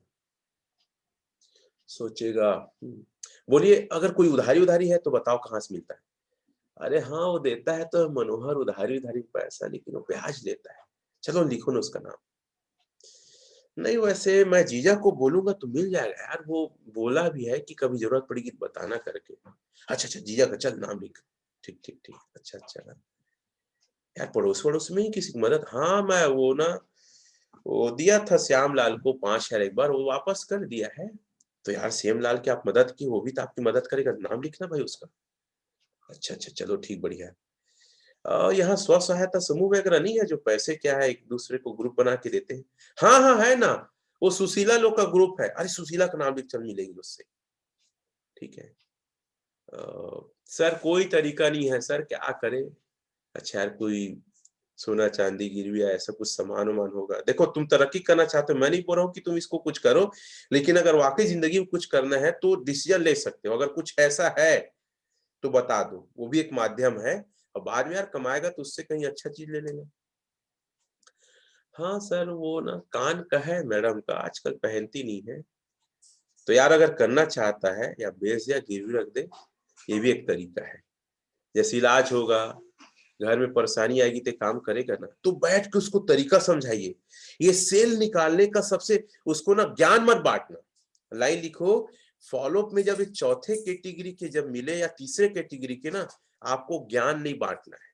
[SPEAKER 1] सोचेगा, बोलिए अगर कोई उधारी उधारी है तो बताओ कहाँ से मिलता है। अरे हाँ वो देता है तो मनोहर, उधारी उधारी पैसा, लेकिन वो ब्याज लेता है। चलो लिखो ना उसका नाम। नहीं वैसे मैं जीजा को बोलूंगा तो मिल जाएगा यार, वो बोला भी है कि कभी जरूरत पड़ेगी तो बताना करके। अच्छा अच्छा जीजा का, चल नाम लिख। ठीक ठीक ठीक, अच्छा अच्छा। यार पड़ोस पड़ोस में ही किसी की मदद, हाँ मैं वो ना, वो दिया था श्याम लाल को 5,000 एक बार, वो वापस कर दिया है। तो यार श्याम लाल की आप मदद की, वो भी तो आपकी मदद करेगा, नाम लिखना भाई उसका। अच्छा अच्छा चलो ठीक, बढ़िया। यहाँ स्व सहायता समूह वगैरह नहीं है जो पैसे क्या है एक दूसरे को ग्रुप बना के देते हैं। हाँ हाँ है ना, वो सुशीला लोग का ग्रुप है। अरे सुशीला का नाम लिख, चल मिलेंगे उससे। ठीक है। सर कोई तरीका नहीं है सर, क्या करे। अच्छा यार कोई सोना चांदी गिरवी या ऐसा कुछ सामान वामान होगा। देखो तुम तरक्की करना चाहते हो, मैं नहीं बोल रहा हूँ कि तुम इसको कुछ करो, लेकिन अगर वाकई जिंदगी में कुछ करना है तो डिसीजन ले सकते हो। अगर कुछ ऐसा है तो बता दो, वो भी एक माध्यम है। और बाद में यार कमाएगा तो उससे कहीं अच्छा चीज ले लेना। हाँ सर वो ना कान का है मैडम का, आजकल पहनती नहीं है। तो यार अगर करना चाहता है या बेच या गिरवी रख दे, ये भी एक तरीका है। जैसे इलाज होगा, घर में परेशानी आएगी तो काम करेगा ना, तो बैठ के उसको तरीका समझाइए। ये सेल निकालने का सबसे, उसको ना ज्ञान मत बांटना। लाइन लिखो, फॉलोअप में जब चौथे कैटेगरी के जब मिले या तीसरे कैटेगरी के ना, आपको ज्ञान नहीं बांटना है,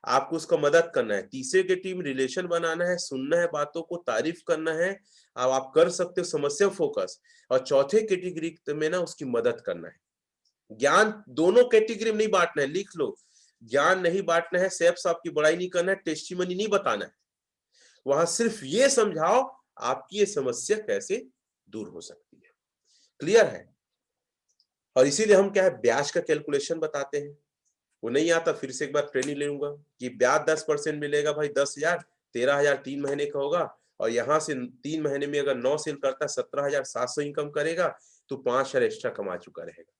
[SPEAKER 1] आपको उसका मदद करना है। तीसरे के टीम रिलेशन बनाना है, सुनना है, बातों को तारीफ करना है। अब आप कर सकते हो समस्या फोकस, और चौथे कैटेगरी में ना उसकी मदद करना है। ज्ञान दोनों कैटेगरी में नहीं बांटना है, लिख लो। ज्ञान नहीं बांटना है, सेफ साहब की बड़ाई नहीं करना है, टेस्टिमनी नहीं बताना है। वहां सिर्फ ये समझाओ आपकी ये समस्या कैसे दूर हो सकती है। क्लियर है। और इसीलिए हम क्या है, ब्याज का कैलकुलेशन बताते हैं। वो नहीं आता फिर से एक बार ट्रेनिंग ले लूंगा कि ब्याज 10% मिलेगा भाई, 10,000, 13,000 3 महीने का होगा। और यहाँ से 3 महीने में अगर 9 सेल करता है, 17,700 इनकम करेगा, तो 5,000 एक्स्ट्रा कमा चुका रहेगा।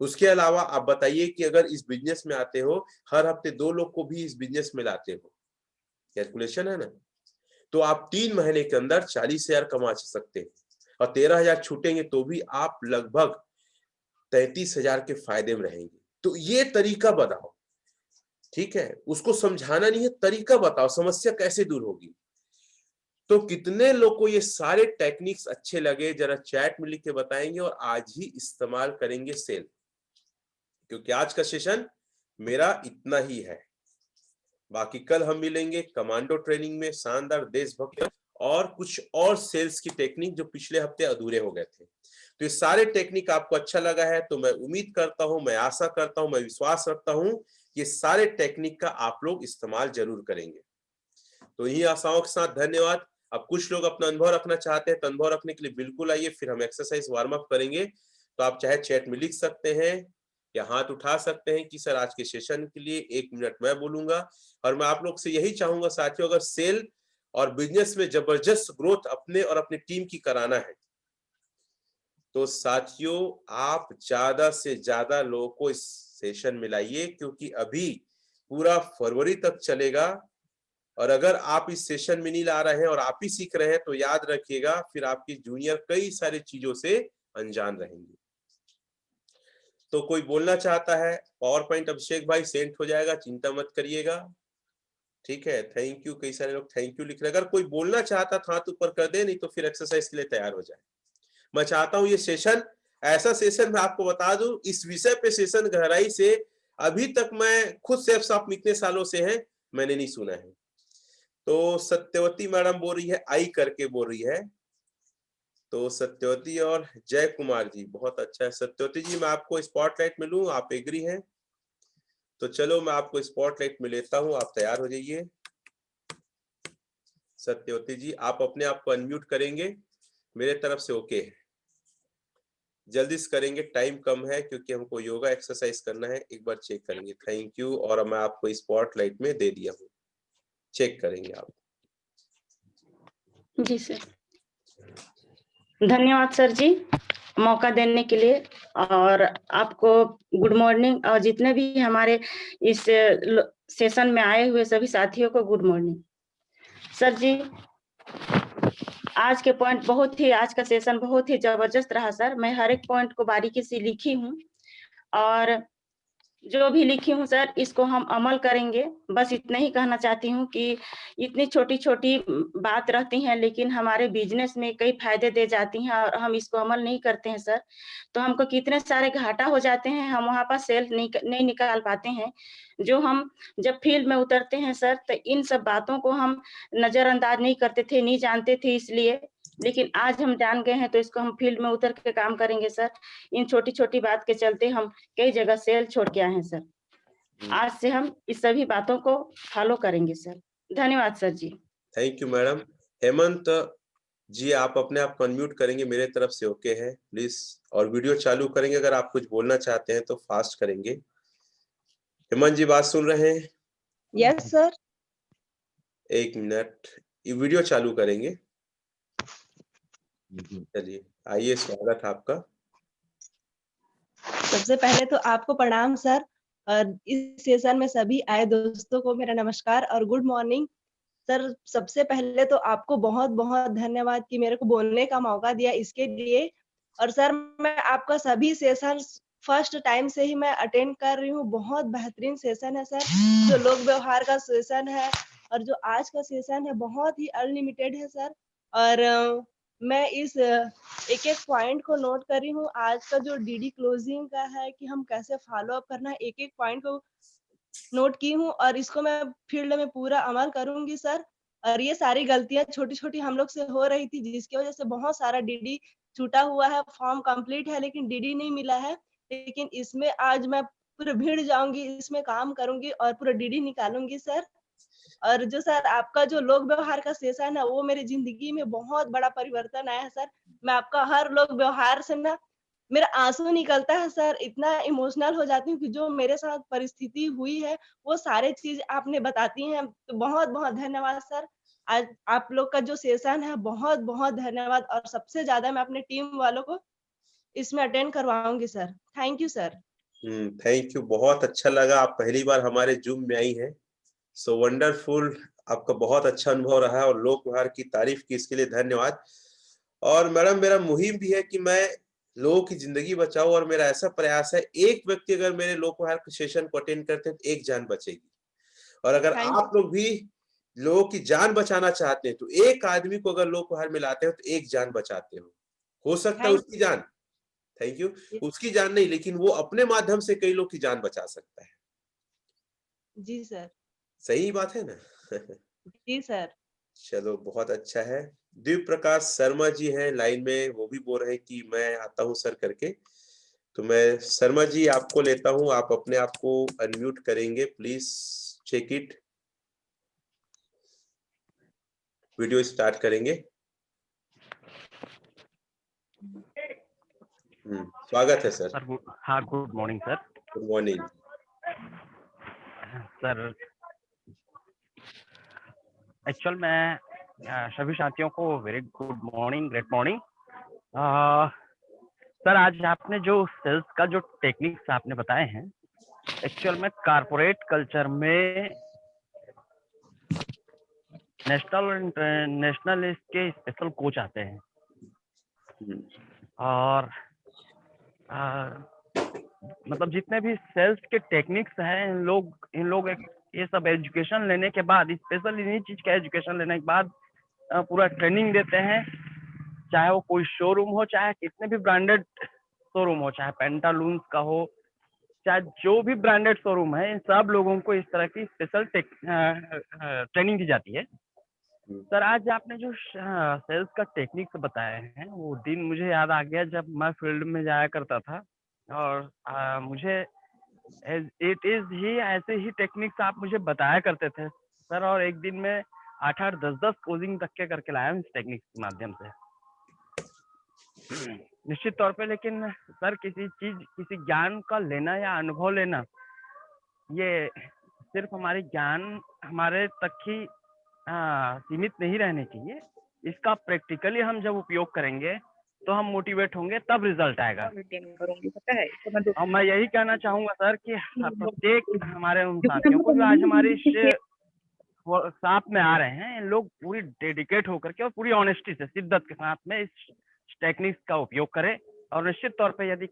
[SPEAKER 1] उसके अलावा आप बताइए कि अगर इस बिजनेस में आते हो, हर हफ्ते 2 लोग को भी इस बिजनेस में लाते हो, कैलकुलेशन है ना, तो आप 3 महीने के अंदर 40,000 कमा सकते हैं। और 13,000 छूटेंगे तो भी आप लगभग 33,000 के फायदे में रहेंगे। तो ये तरीका बताओ, ठीक है, उसको समझाना नहीं है, तरीका बताओ समस्या कैसे दूर होगी। तो कितने लोग को ये सारे टेक्निक्स अच्छे लगे, जरा चैट में लिख के बताएंगे और आज ही इस्तेमाल करेंगे सेल। क्योंकि आज का सेशन मेरा इतना ही है, बाकी कल हम मिलेंगे कमांडो ट्रेनिंग में, शानदार देशभक्त और कुछ और सेल्स की टेक्निक जो पिछले हफ्ते अधूरे हो गए थे। तो ये सारे टेक्निक आपको अच्छा लगा है तो मैं उम्मीद करता हूं, मैं आशा करता हूं, मैं विश्वास रखता हूं कि सारे टेक्निक का आप लोग इस्तेमाल जरूर करेंगे। तो यही आशाओं के साथ धन्यवाद। अब कुछ लोग अपना अनुभव रखना चाहते हैं तो अनुभव रखने के लिए बिल्कुल आइए, फिर हम एक्सरसाइज वार्म अप करेंगे। तो आप चाहे चैट में लिख सकते हैं या हाथ उठा सकते हैं कि सर आज के सेशन के लिए 1 मिनट मैं बोलूंगा। और मैं आप लोग से यही चाहूंगा साथियों, अगर सेल और बिजनेस में जबरदस्त ग्रोथ अपने और अपनी टीम की कराना है तो साथियों आप ज्यादा से ज्यादा लोगों को इस सेशन में लाइए, क्योंकि अभी पूरा फरवरी तक चलेगा। और अगर आप इस सेशन में नहीं ला रहे हैं और आप ही सीख रहे हैं तो याद रखिएगा फिर आपकी जूनियर कई सारी चीजों से अनजान रहेंगे। तो कोई बोलना चाहता है? पावर पॉइंट अभिषेक भाई सेंड हो जाएगा, चिंता मत करिएगा। ठीक है, थैंक यू। कई सारे लोग थैंक यू लिख रहे हैं। अगर कोई बोलना चाहता था हाथ ऊपर कर दे, नहीं तो फिर एक्सरसाइज के लिए तैयार हो जाए। मैं चाहता हूं ये सेशन ऐसा सेशन मैं आपको बता दूं, इस विषय पे सेशन गहराई से अभी तक मैं खुद से आप इतने सालों से हैं मैंने नहीं सुना है। तो सत्यवती मैडम बोल रही है, आई करके बोल रही है। तो सत्यवती और जय कुमार जी बहुत अच्छा है। सत्यवती जी मैं आपको स्पॉटलाइट में लूं, आप एग्री हैं? तो चलो मैं आपको स्पॉटलाइट में लेता हूं, आप तैयार हो जाइए। सत्यवती जी आप अपने आप को अनम्यूट करेंगे, मेरे तरफ से ओके है। जल्दी से करेंगे, टाइम कम है क्योंकि हमको योगा एक्सरसाइज करना है। एक बार चेक करेंगे, थैंक यू। और मैं आपको स्पॉटलाइट में दे दिया हूँ, चेक करेंगे आप।
[SPEAKER 2] जी सर, धन्यवाद सर जी मौका देने के लिए। और आपको गुड मॉर्निंग, और जितने भी हमारे इस सेशन में आए हुए सभी साथियों को गुड मॉर्निंग। सर जी आज का सेशन बहुत ही जबरदस्त रहा सर। मैं हर एक पॉइंट को बारीकी से लिखी हूँ और जो भी लिखी हूँ सर इसको हम अमल करेंगे। बस इतना ही कहना चाहती हूँ कि इतनी छोटी-छोटी बात रहती हैं लेकिन हमारे बिज़नेस में कई फ़ायदे दे जाती हैं और हम इसको अमल नहीं करते हैं सर, तो हमको कितने सारे घाटा हो जाते हैं, हम वहाँ पर सेल नहीं निकाल पाते हैं। जो हम जब फील्ड में उतरते हैं सर तो इन सब बातों को हम नज़रअंदाज नहीं करते थे, नहीं जानते थे इसलिए, लेकिन आज हम जान गए हैं तो इसको हम फील्ड में उतर के काम करेंगे सर। इन छोटी-छोटी बात के चलते हम कई जगह सेल छोड़ के आए हैं सर। आज से हम इस सभी बातों को फॉलो करेंगे सर। धन्यवाद सर जी।
[SPEAKER 1] Thank you madam. Hemant ji आप अपने आप को अनम्यूट करेंगे, मेरे तरफ से ओके है प्लीज। और वीडियो चालू करेंगे, अगर आप कुछ बोलना चाहते हैं तो फास्ट करेंगे। हेमंत जी बात सुन रहे हैं?
[SPEAKER 3] Yes sir.
[SPEAKER 1] 1 मिनट, ये वीडियो चालू करेंगे। चलिए आइए, स्वागत है आपका।
[SPEAKER 3] सबसे पहले तो आपको प्रणाम सर, और इस सेशन में सभी आए दोस्तों को मेरा नमस्कार और गुड मॉर्निंग। सर सबसे पहले तो आपको बहुत-बहुत धन्यवाद कि मेरे को बोलने का मौका दिया इसके लिए। और सर मैं आपका सभी सेशन फर्स्ट टाइम से ही मैं अटेंड कर रही हूँ। बहुत बेहतरीन सेशन है सर, जो लोक व्यवहार का सेशन है और जो आज का सेशन है बहुत ही अनलिमिटेड है सर। और मैं इस एक-एक पॉइंट को नोट कर रही हूँ। आज का जो डीडी क्लोजिंग का है कि हम कैसे फॉलो अप करना है, एक-एक पॉइंट को नोट की हूँ और इसको मैं फील्ड में पूरा अमल करूँगी सर। और ये सारी गलतियाँ छोटी-छोटी हम लोग से हो रही थी जिसकी वज़ह से बहुत सारा डीडी छूटा हुआ है, फॉर्म कंप्लीट है लेकिन डीडी नहीं मिला है। लेकिन इसमें आज मैं पूरा भिड़ जाऊँगी, इसमें काम करूँगी और पूरा डीडी निकालूँगी सर। और जो सर आपका जो लोक व्यवहार का सेशन है वो मेरी ज़िंदगी में बहुत बड़ा परिवर्तन आया है सर। मैं आपका हर लोक व्यवहार से ना मेरा आँसू निकलता है सर, इतना इमोशनल हो जाती हूँ कि जो मेरे साथ परिस्थिति हुई है, वो सारे चीज़ आपने बताती हैं। तो बहुत-बहुत धन्यवाद सर। आज आप लोग का जो सेशन है बहुत-बहुत धन्यवाद और सबसे ज़्यादा मैं अपने टीम वालों को इसमें अटेंड करवाऊँगी sir. Thank you sir.
[SPEAKER 1] Thank you, बहुत अच्छा लगा आप पहली बार हमारे जूम में आई हैं। सो वंडरफुल, आपका बहुत अच्छा अनुभव रहा और लोक व्यवहार की तारीफ की, इसके लिए धन्यवाद। और मैडम मेरा मुहिम भी है कि मैं लोगों की जिंदगी बचाऊं और मेरा ऐसा प्रयास है, एक व्यक्ति अगर मेरे लोक व्यवहार के सेशन को अटेंड करते हैं तो एक जान बचेगी। और अगर
[SPEAKER 3] थैंक
[SPEAKER 1] आप लोग भी लोगों की जान बचाना चाहते हैं तो एक आदमी को अगर लोक व्यवहार में लाते हो तो एक जान बचाते हो सकता है
[SPEAKER 3] थैंक
[SPEAKER 1] उसकी जान, थैंक यू,
[SPEAKER 3] यू।
[SPEAKER 1] उसकी जान नहीं लेकिन वो अपने माध्यम से कई लोग की जान बचा सकता है।
[SPEAKER 3] जी सर।
[SPEAKER 1] सही बात है ना?
[SPEAKER 3] जी सर।
[SPEAKER 1] चलो बहुत अच्छा है। दिव्य प्रकाश शर्मा जी हैं लाइन में, वो भी बोल रहे हैं कि मैं आता हूं सर करके। तो मैं शर्मा जी आपको लेता हूं, आप अपने आप को अनम्यूट करेंगे, please check it. Video start करेंगे। स्वागत है सर।
[SPEAKER 4] सर हाँ, good morning sir.
[SPEAKER 1] Good morning
[SPEAKER 4] sir actual मैं सभी साथियों को very good morning, great morning. Sir आज आपने जो सेल्स का जो टेक्निक्स आपने बताए हैं, एक्चुअल में कारपोरेट कल्चर में नेशनल और इंटरनेशनल इसके स्पेशल कोच आते हैं। और मतलब जितने भी सेल्स के टेक्निक्स हैं, इन लोग ये सब एजुकेशन लेने के बाद, स्पेशल इन्हीं चीज का एजुकेशन लेने के बाद पूरा ट्रेनिंग देते हैं। चाहे वो कोई शोरूम हो, चाहे कितने भी ब्रांडेड शोरूम हो, चाहे पेंटालून्स का हो, चाहे जो भी ब्रांडेड शोरूम है, इन सब लोगों को इस तरह की स्पेशल ट्रेनिंग दी जाती है। सर आज आपने जो सेल्स का टेक्निक्स बताए हैं, वो दिन मुझे याद आ गया जब मैं फील्ड में जाया करता था। और मुझे इट इज ही ऐसे ही टेक्निक्स आप मुझे बताया करते थे सर। और एक दिन में 8-8, 10-10 कोचिंग तक के करके लाया हूँ इस टेक्निक्स के माध्यम से। निश्चित तौर पे लेकिन सर किसी ज्ञान का लेना या अनुभव लेना, ये सिर्फ हमारे ज्ञान हमारे तक ही सीमित नहीं रहने चाहिए। इसका प्रैक्टिकली हम जब उपयोग करेंगे तो हम मोटिवेट होंगे, तब रिजल्ट आएगा। और मैं यही कहना चाहूंगा सर कि प्रत्येक हमारे उन साथियों को जो आज हमारे साथ में आ रहे हैं, इन लोग पूरी डेडिकेट होकर के और पूरी ऑनेस्टी से, शिद्दत के साथ में इस टेक्निक्स का उपयोग करें। और निश्चित तौर पे यदि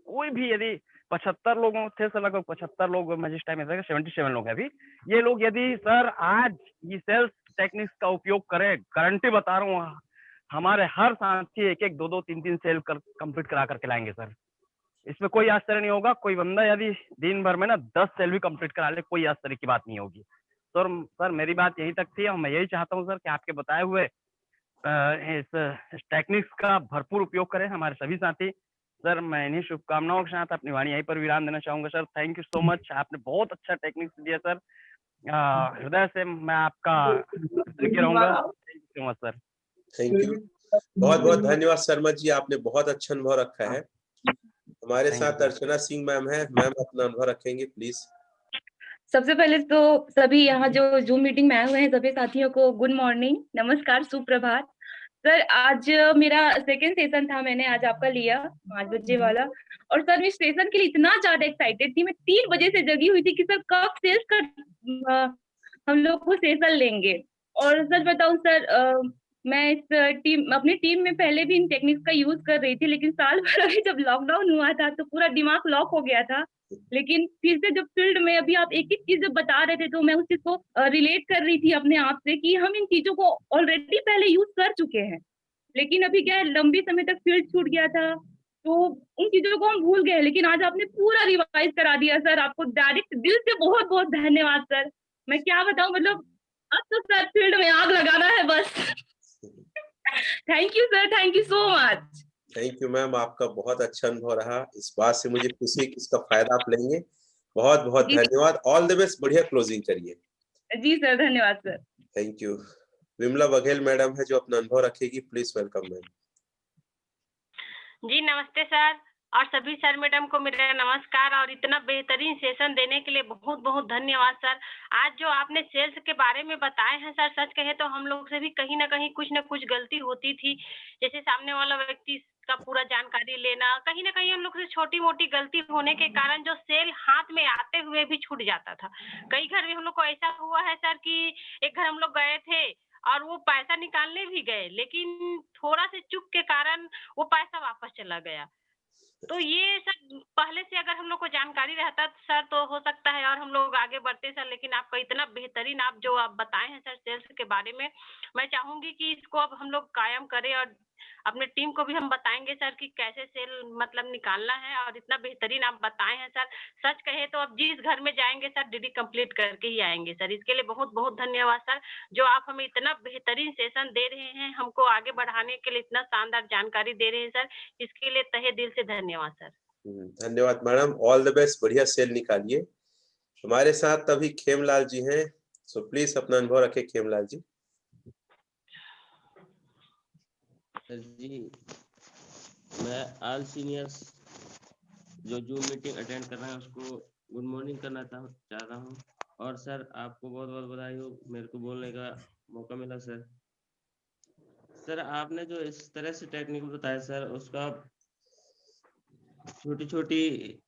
[SPEAKER 4] 75 लोगों थे सर, लगभग 75 लोग, मैं जिस टाइम में 77 लोग हैं अभी, ये लोग यदि सर आज ये सेल्स टेक्निक्स का उपयोग करें, गारंटी बता रहा हूँ, हमारे हर साथी 1-1, 2-2, 3-3 सेल कंप्लीट करा करके लाएंगे सर। इसमें कोई आश्चर्य नहीं होगा। कोई बंदा यदि दिन भर में ना 10 सेल भी कंप्लीट करा ले, कोई आश्चर्य की बात नहीं होगी। सर मेरी बात यही तक थी, और मैं यही चाहता हूँ सर कि आपके बताए हुए इस टेक्निक्स का भरपूर उपयोग करें हमारे सभी साथी। सर मैं इन्हीं शुभकामनाओं के साथ अपनी वाणी यहीं पर विराम देना चाहूंगा sir. Thank you so much, आपने बहुत अच्छा टेक्निक्स दिया सर। हृदय से मैं आपका कृतज्ञ रहूंगा। Thank you so much sir.
[SPEAKER 1] Thank you, बहुत बहुत धन्यवाद शर्मा जी, आपने बहुत अच्छा अनुभव रखा है। हमारे साथ अर्चना सिंह मैम है, मैम अपना अनुभव रखेंगे प्लीज।
[SPEAKER 5] सबसे पहले तो सभी यहाँ जो जूम मीटिंग में आए हुए हैं सभी साथियों को गुड मॉर्निंग, नमस्कार, सुप्रभात। सर आज मेरा सेकंड सेशन था, मैंने आज आपका लिया 5 बजे वाला। और सर मैं सेशन के लिए इतना ज्यादा एक्साइटेड थी, मैं 3 बजे से जगी हुई थी कि सर कब सेल्स का हम लोग को सेशन लेंगे। और सच बताऊं सर, मैं इस अपनी टीम में पहले भी इन टेक्निक्स का यूज कर रही थी, लेकिन साल भर अभी जब लॉकडाउन हुआ था तो पूरा दिमाग लॉक हो गया था। लेकिन फिर से जब फील्ड में अभी आप एक एक चीज जब बता रहे थे तो मैं उस चीज को रिलेट कर रही थी अपने आप से कि हम इन चीजों को ऑलरेडी पहले यूज कर चुके हैं, लेकिन अभी क्या है, लंबी समय तक फील्ड छूट गया था तो उन चीजों को हम भूल गए। लेकिन आज आपने पूरा रिवाइज करा दिया सर, आपको डायरेक्ट दिल से बहुत बहुत धन्यवाद सर। मैं क्या बताऊं, मतलब अब तो सर फील्ड में आग लगाना है बस। Thank you sir, thank you so much.
[SPEAKER 1] Thank you ma'am, आपका बहुत अच्छा अनुभव रहा। इस बात से मुझे खुशी है कि इसका फायदा आप लेंगे। बहुत बहुत धन्यवाद, ऑल द बेस्ट, बढ़िया क्लोजिंग करिए।
[SPEAKER 5] जी सर, धन्यवाद sir.
[SPEAKER 1] Thank you. Vimla Baghel madam है जो अपना अनुभव रखेगी, प्लीज वेलकम मैम।
[SPEAKER 6] जी नमस्ते सर, और सभी सर मैडम को मेरा नमस्कार, और इतना बेहतरीन सेशन देने के लिए बहुत बहुत धन्यवाद सर। आज जो आपने सेल्स के बारे में बताए हैं सर, सच कहे तो हम लोग से भी कहीं ना कहीं कुछ ना कुछ गलती होती थी। जैसे सामने वाला व्यक्ति का पूरा जानकारी लेना, कहीं ना कहीं हम लोग से छोटी मोटी गलती होने के कारण जो सेल हाथ में आते हुए भी छूट जाता था। कई घर में हम लोग को ऐसा हुआ है सर कि एक घर हम लोग गए थे और वो पैसा निकालने भी गए, लेकिन थोड़ा से चूक के कारण वो पैसा वापस चला गया। तो ये सब पहले से अगर हम लोग को जानकारी रहता सर तो हो सकता है और हम लोग आगे बढ़ते सर। लेकिन आपका इतना बेहतरीन आप बताए हैं सर सेल्स के बारे में, मैं चाहूंगी कि इसको अब हम लोग कायम करें और अपने टीम को भी हम बताएंगे सर कि कैसे सेल मतलब निकालना है, और इतना बेहतरीन आप बताए हैं सर। सच कहे तो अब जिस घर में जाएंगे सर डीडी कंप्लीट करके ही आएंगे सर। इसके लिए बहुत बहुत धन्यवाद सर, जो आप हमें इतना बेहतरीन सेशन दे रहे हैं, हमको आगे बढ़ाने के लिए इतना शानदार जानकारी दे रहे हैं सर। इसके लिए तहे दिल से धन्यवाद सर।
[SPEAKER 1] धन्यवाद मैडम, ऑल द बेस्ट, बढ़िया सेल निकालिए। हमारे साथ अभी खेमलाल जी हैं, सो प्लीज अपना अनुभव रखें खेमलाल जी।
[SPEAKER 7] सर जी, मैं ऑल सीनियर्स जो जूम मीटिंग अटेंड कर रहे हैं उसको गुड मॉर्निंग करना चाह रहा हूँ। और सर आपको बहुत बहुत बधाई हो, मेरे को बोलने का मौका मिला सर। सर आपने जो इस तरह से टेक्निक बताया सर, उसका छोटी छोटी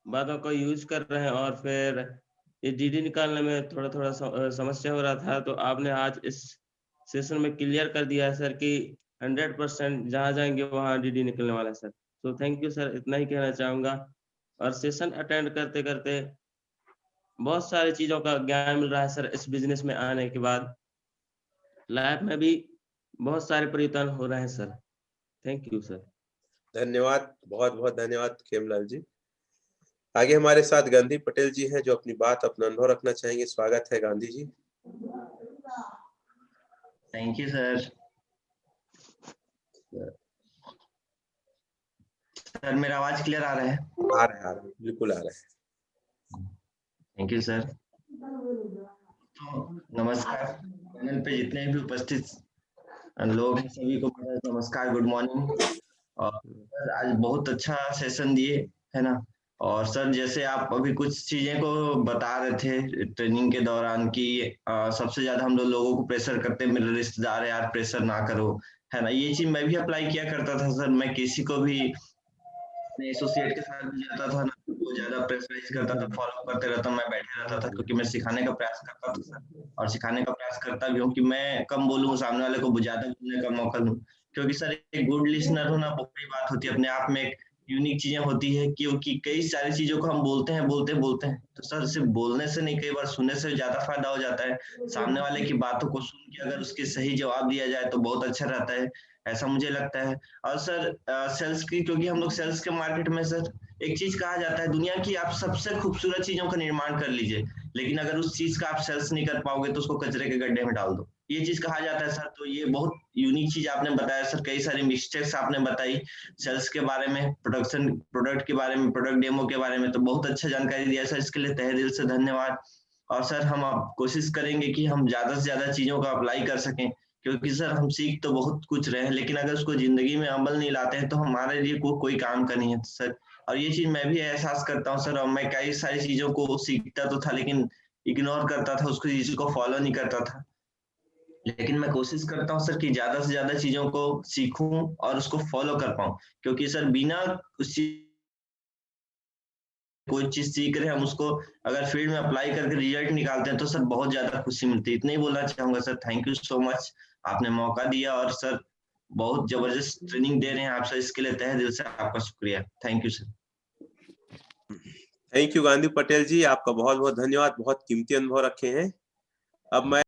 [SPEAKER 7] बातों का यूज कर रहे हैं और फिर ये डीडी निकालने में थोड़ा थोड़ा समस्या हो रहा था, तो आपने आज इस सेशन में क्लियर कर दिया है सर कि 100% जहाँ जाएंगे वहाँ डीडी निकलने वाला है सर। तो थैंक यू सर, इतना ही कहना चाहूँगा। और सेशन अटेंड करते करते बहुत सारी चीज़ों का ज्ञान मिल रहा है सर। इस बिजनेस में आने के बाद लाइफ में भी बहुत सारे परिवर्तन हो रहे हैं सर। Thank you sir.
[SPEAKER 1] धन्यवाद, बहुत बहुत धन्यवाद खेमलाल जी। आगे हमारे साथ गांधी पटेल जी हैं जो अपनी बात, अपना अनुभव रखना चाहेंगे। स्वागत है Gandhi ji.
[SPEAKER 8] Thank you sir. Sir मेरा आवाज क्लियर आ रहा है?
[SPEAKER 1] आ रहा है, बिल्कुल आ रहा है।
[SPEAKER 8] Thank you sir. तो नमस्कार पैनल पे जितने भी उपस्थित लोग हैं सभी को नमस्कार, गुड मॉर्निंग। और सर आज बहुत अच्छा सेशन दिए है ना। और सर जैसे आप अभी कुछ चीजें को बता रहे थे ट्रेनिंग के दौरान कि सबसे ज्यादा हम लोगों को प्रेशर करते हैं, मेरे रिश्तेदार यार प्रेशर ना करो, है ना। ये चीज मैं भी अप्लाई किया करता था सर। मैं किसी को भी एसोसिएट के साथ भी जाता था ना, वो ज्यादा प्रेशराइज करता था, फॉलो करते रहता, मैं बैठे रहता था, क्योंकि मैं सिखाने का प्रयास करता था सर। और सिखाने का प्रयास करता भी हूँ कि मैं कम बोलूँ, सामने वाले को ज्यादा बोलने का मौका दूं। क्योंकि सर एक गुड लिसनर होना बहुत बड़ी बात होती है, अपने आप में एक यूनिक चीजें होती है। क्योंकि कई सारी चीजों को हम बोलते हैं तो सर सिर्फ बोलने से नहीं, कई बार सुनने से ज्यादा फायदा हो जाता है। सामने वाले की बातों को सुन के अगर उसके सही जवाब दिया जाए तो बहुत अच्छा रहता है, ऐसा मुझे लगता है। और सर सेल्स की, क्योंकि हम लोग सेल्स के मार्केट में सर एक चीज कहा जाता है दुनिया की आप सबसे खूबसूरत चीजों का निर्माण कर लीजिए, लेकिन अगर उस चीज का आप सेल्स नहीं कर पाओगे तो उसको कचरे के गड्ढे में डाल दो, ये चीज कहा जाता है सर। तो ये बहुत यूनिक चीज आपने बताया सर। कई सारी मिस्टेक्स आपने बताई सेल्स के बारे में, प्रोडक्ट के बारे में, प्रोडक्ट डेमो के बारे में, तो बहुत अच्छा जानकारी दिया सर। इसके लिए तहे दिल से धन्यवाद। और सर हम अब कोशिश करेंगे कि हम ज्यादा से ज्यादा चीजों का अप्लाई कर सकें, क्योंकि सर हम सीख तो बहुत कुछ रहे हैं, लेकिन अगर उसको जिंदगी में अमल नहीं लाते हैं तो हमारे लिए कोई काम का नहीं है सर। और ये चीज मैं भी एहसास करता हूँ सर। और मैं कई सारी चीजों को सीखता तो था, लेकिन इग्नोर करता था, उसको चीज को फॉलो नहीं करता था। लेकिन मैं कोशिश करता हूँ सर कि ज्यादा से ज्यादा चीजों को सीखूं और उसको फॉलो कर पाऊं, क्योंकि सर बिना उस कोई चीज सीख रहे हैं हम उसको अगर फील्ड में अप्लाई करके रिजल्ट निकालते हैं तो सर बहुत ज्यादा खुशी मिलती है। इतना ही बोलना चाहूंगा sir. Thank you so much, आपने मौका दिया और सर बहुत जबरदस्त ट्रेनिंग दे रहे हैं आप सर। इसके लिए तहे दिल से आपका शुक्रिया। Thank you sir.
[SPEAKER 1] Thank you Gandhi Patel ji, आपका बहुत बहुत धन्यवाद। बहुत कीमती अनुभव रखे हैं। अब मैं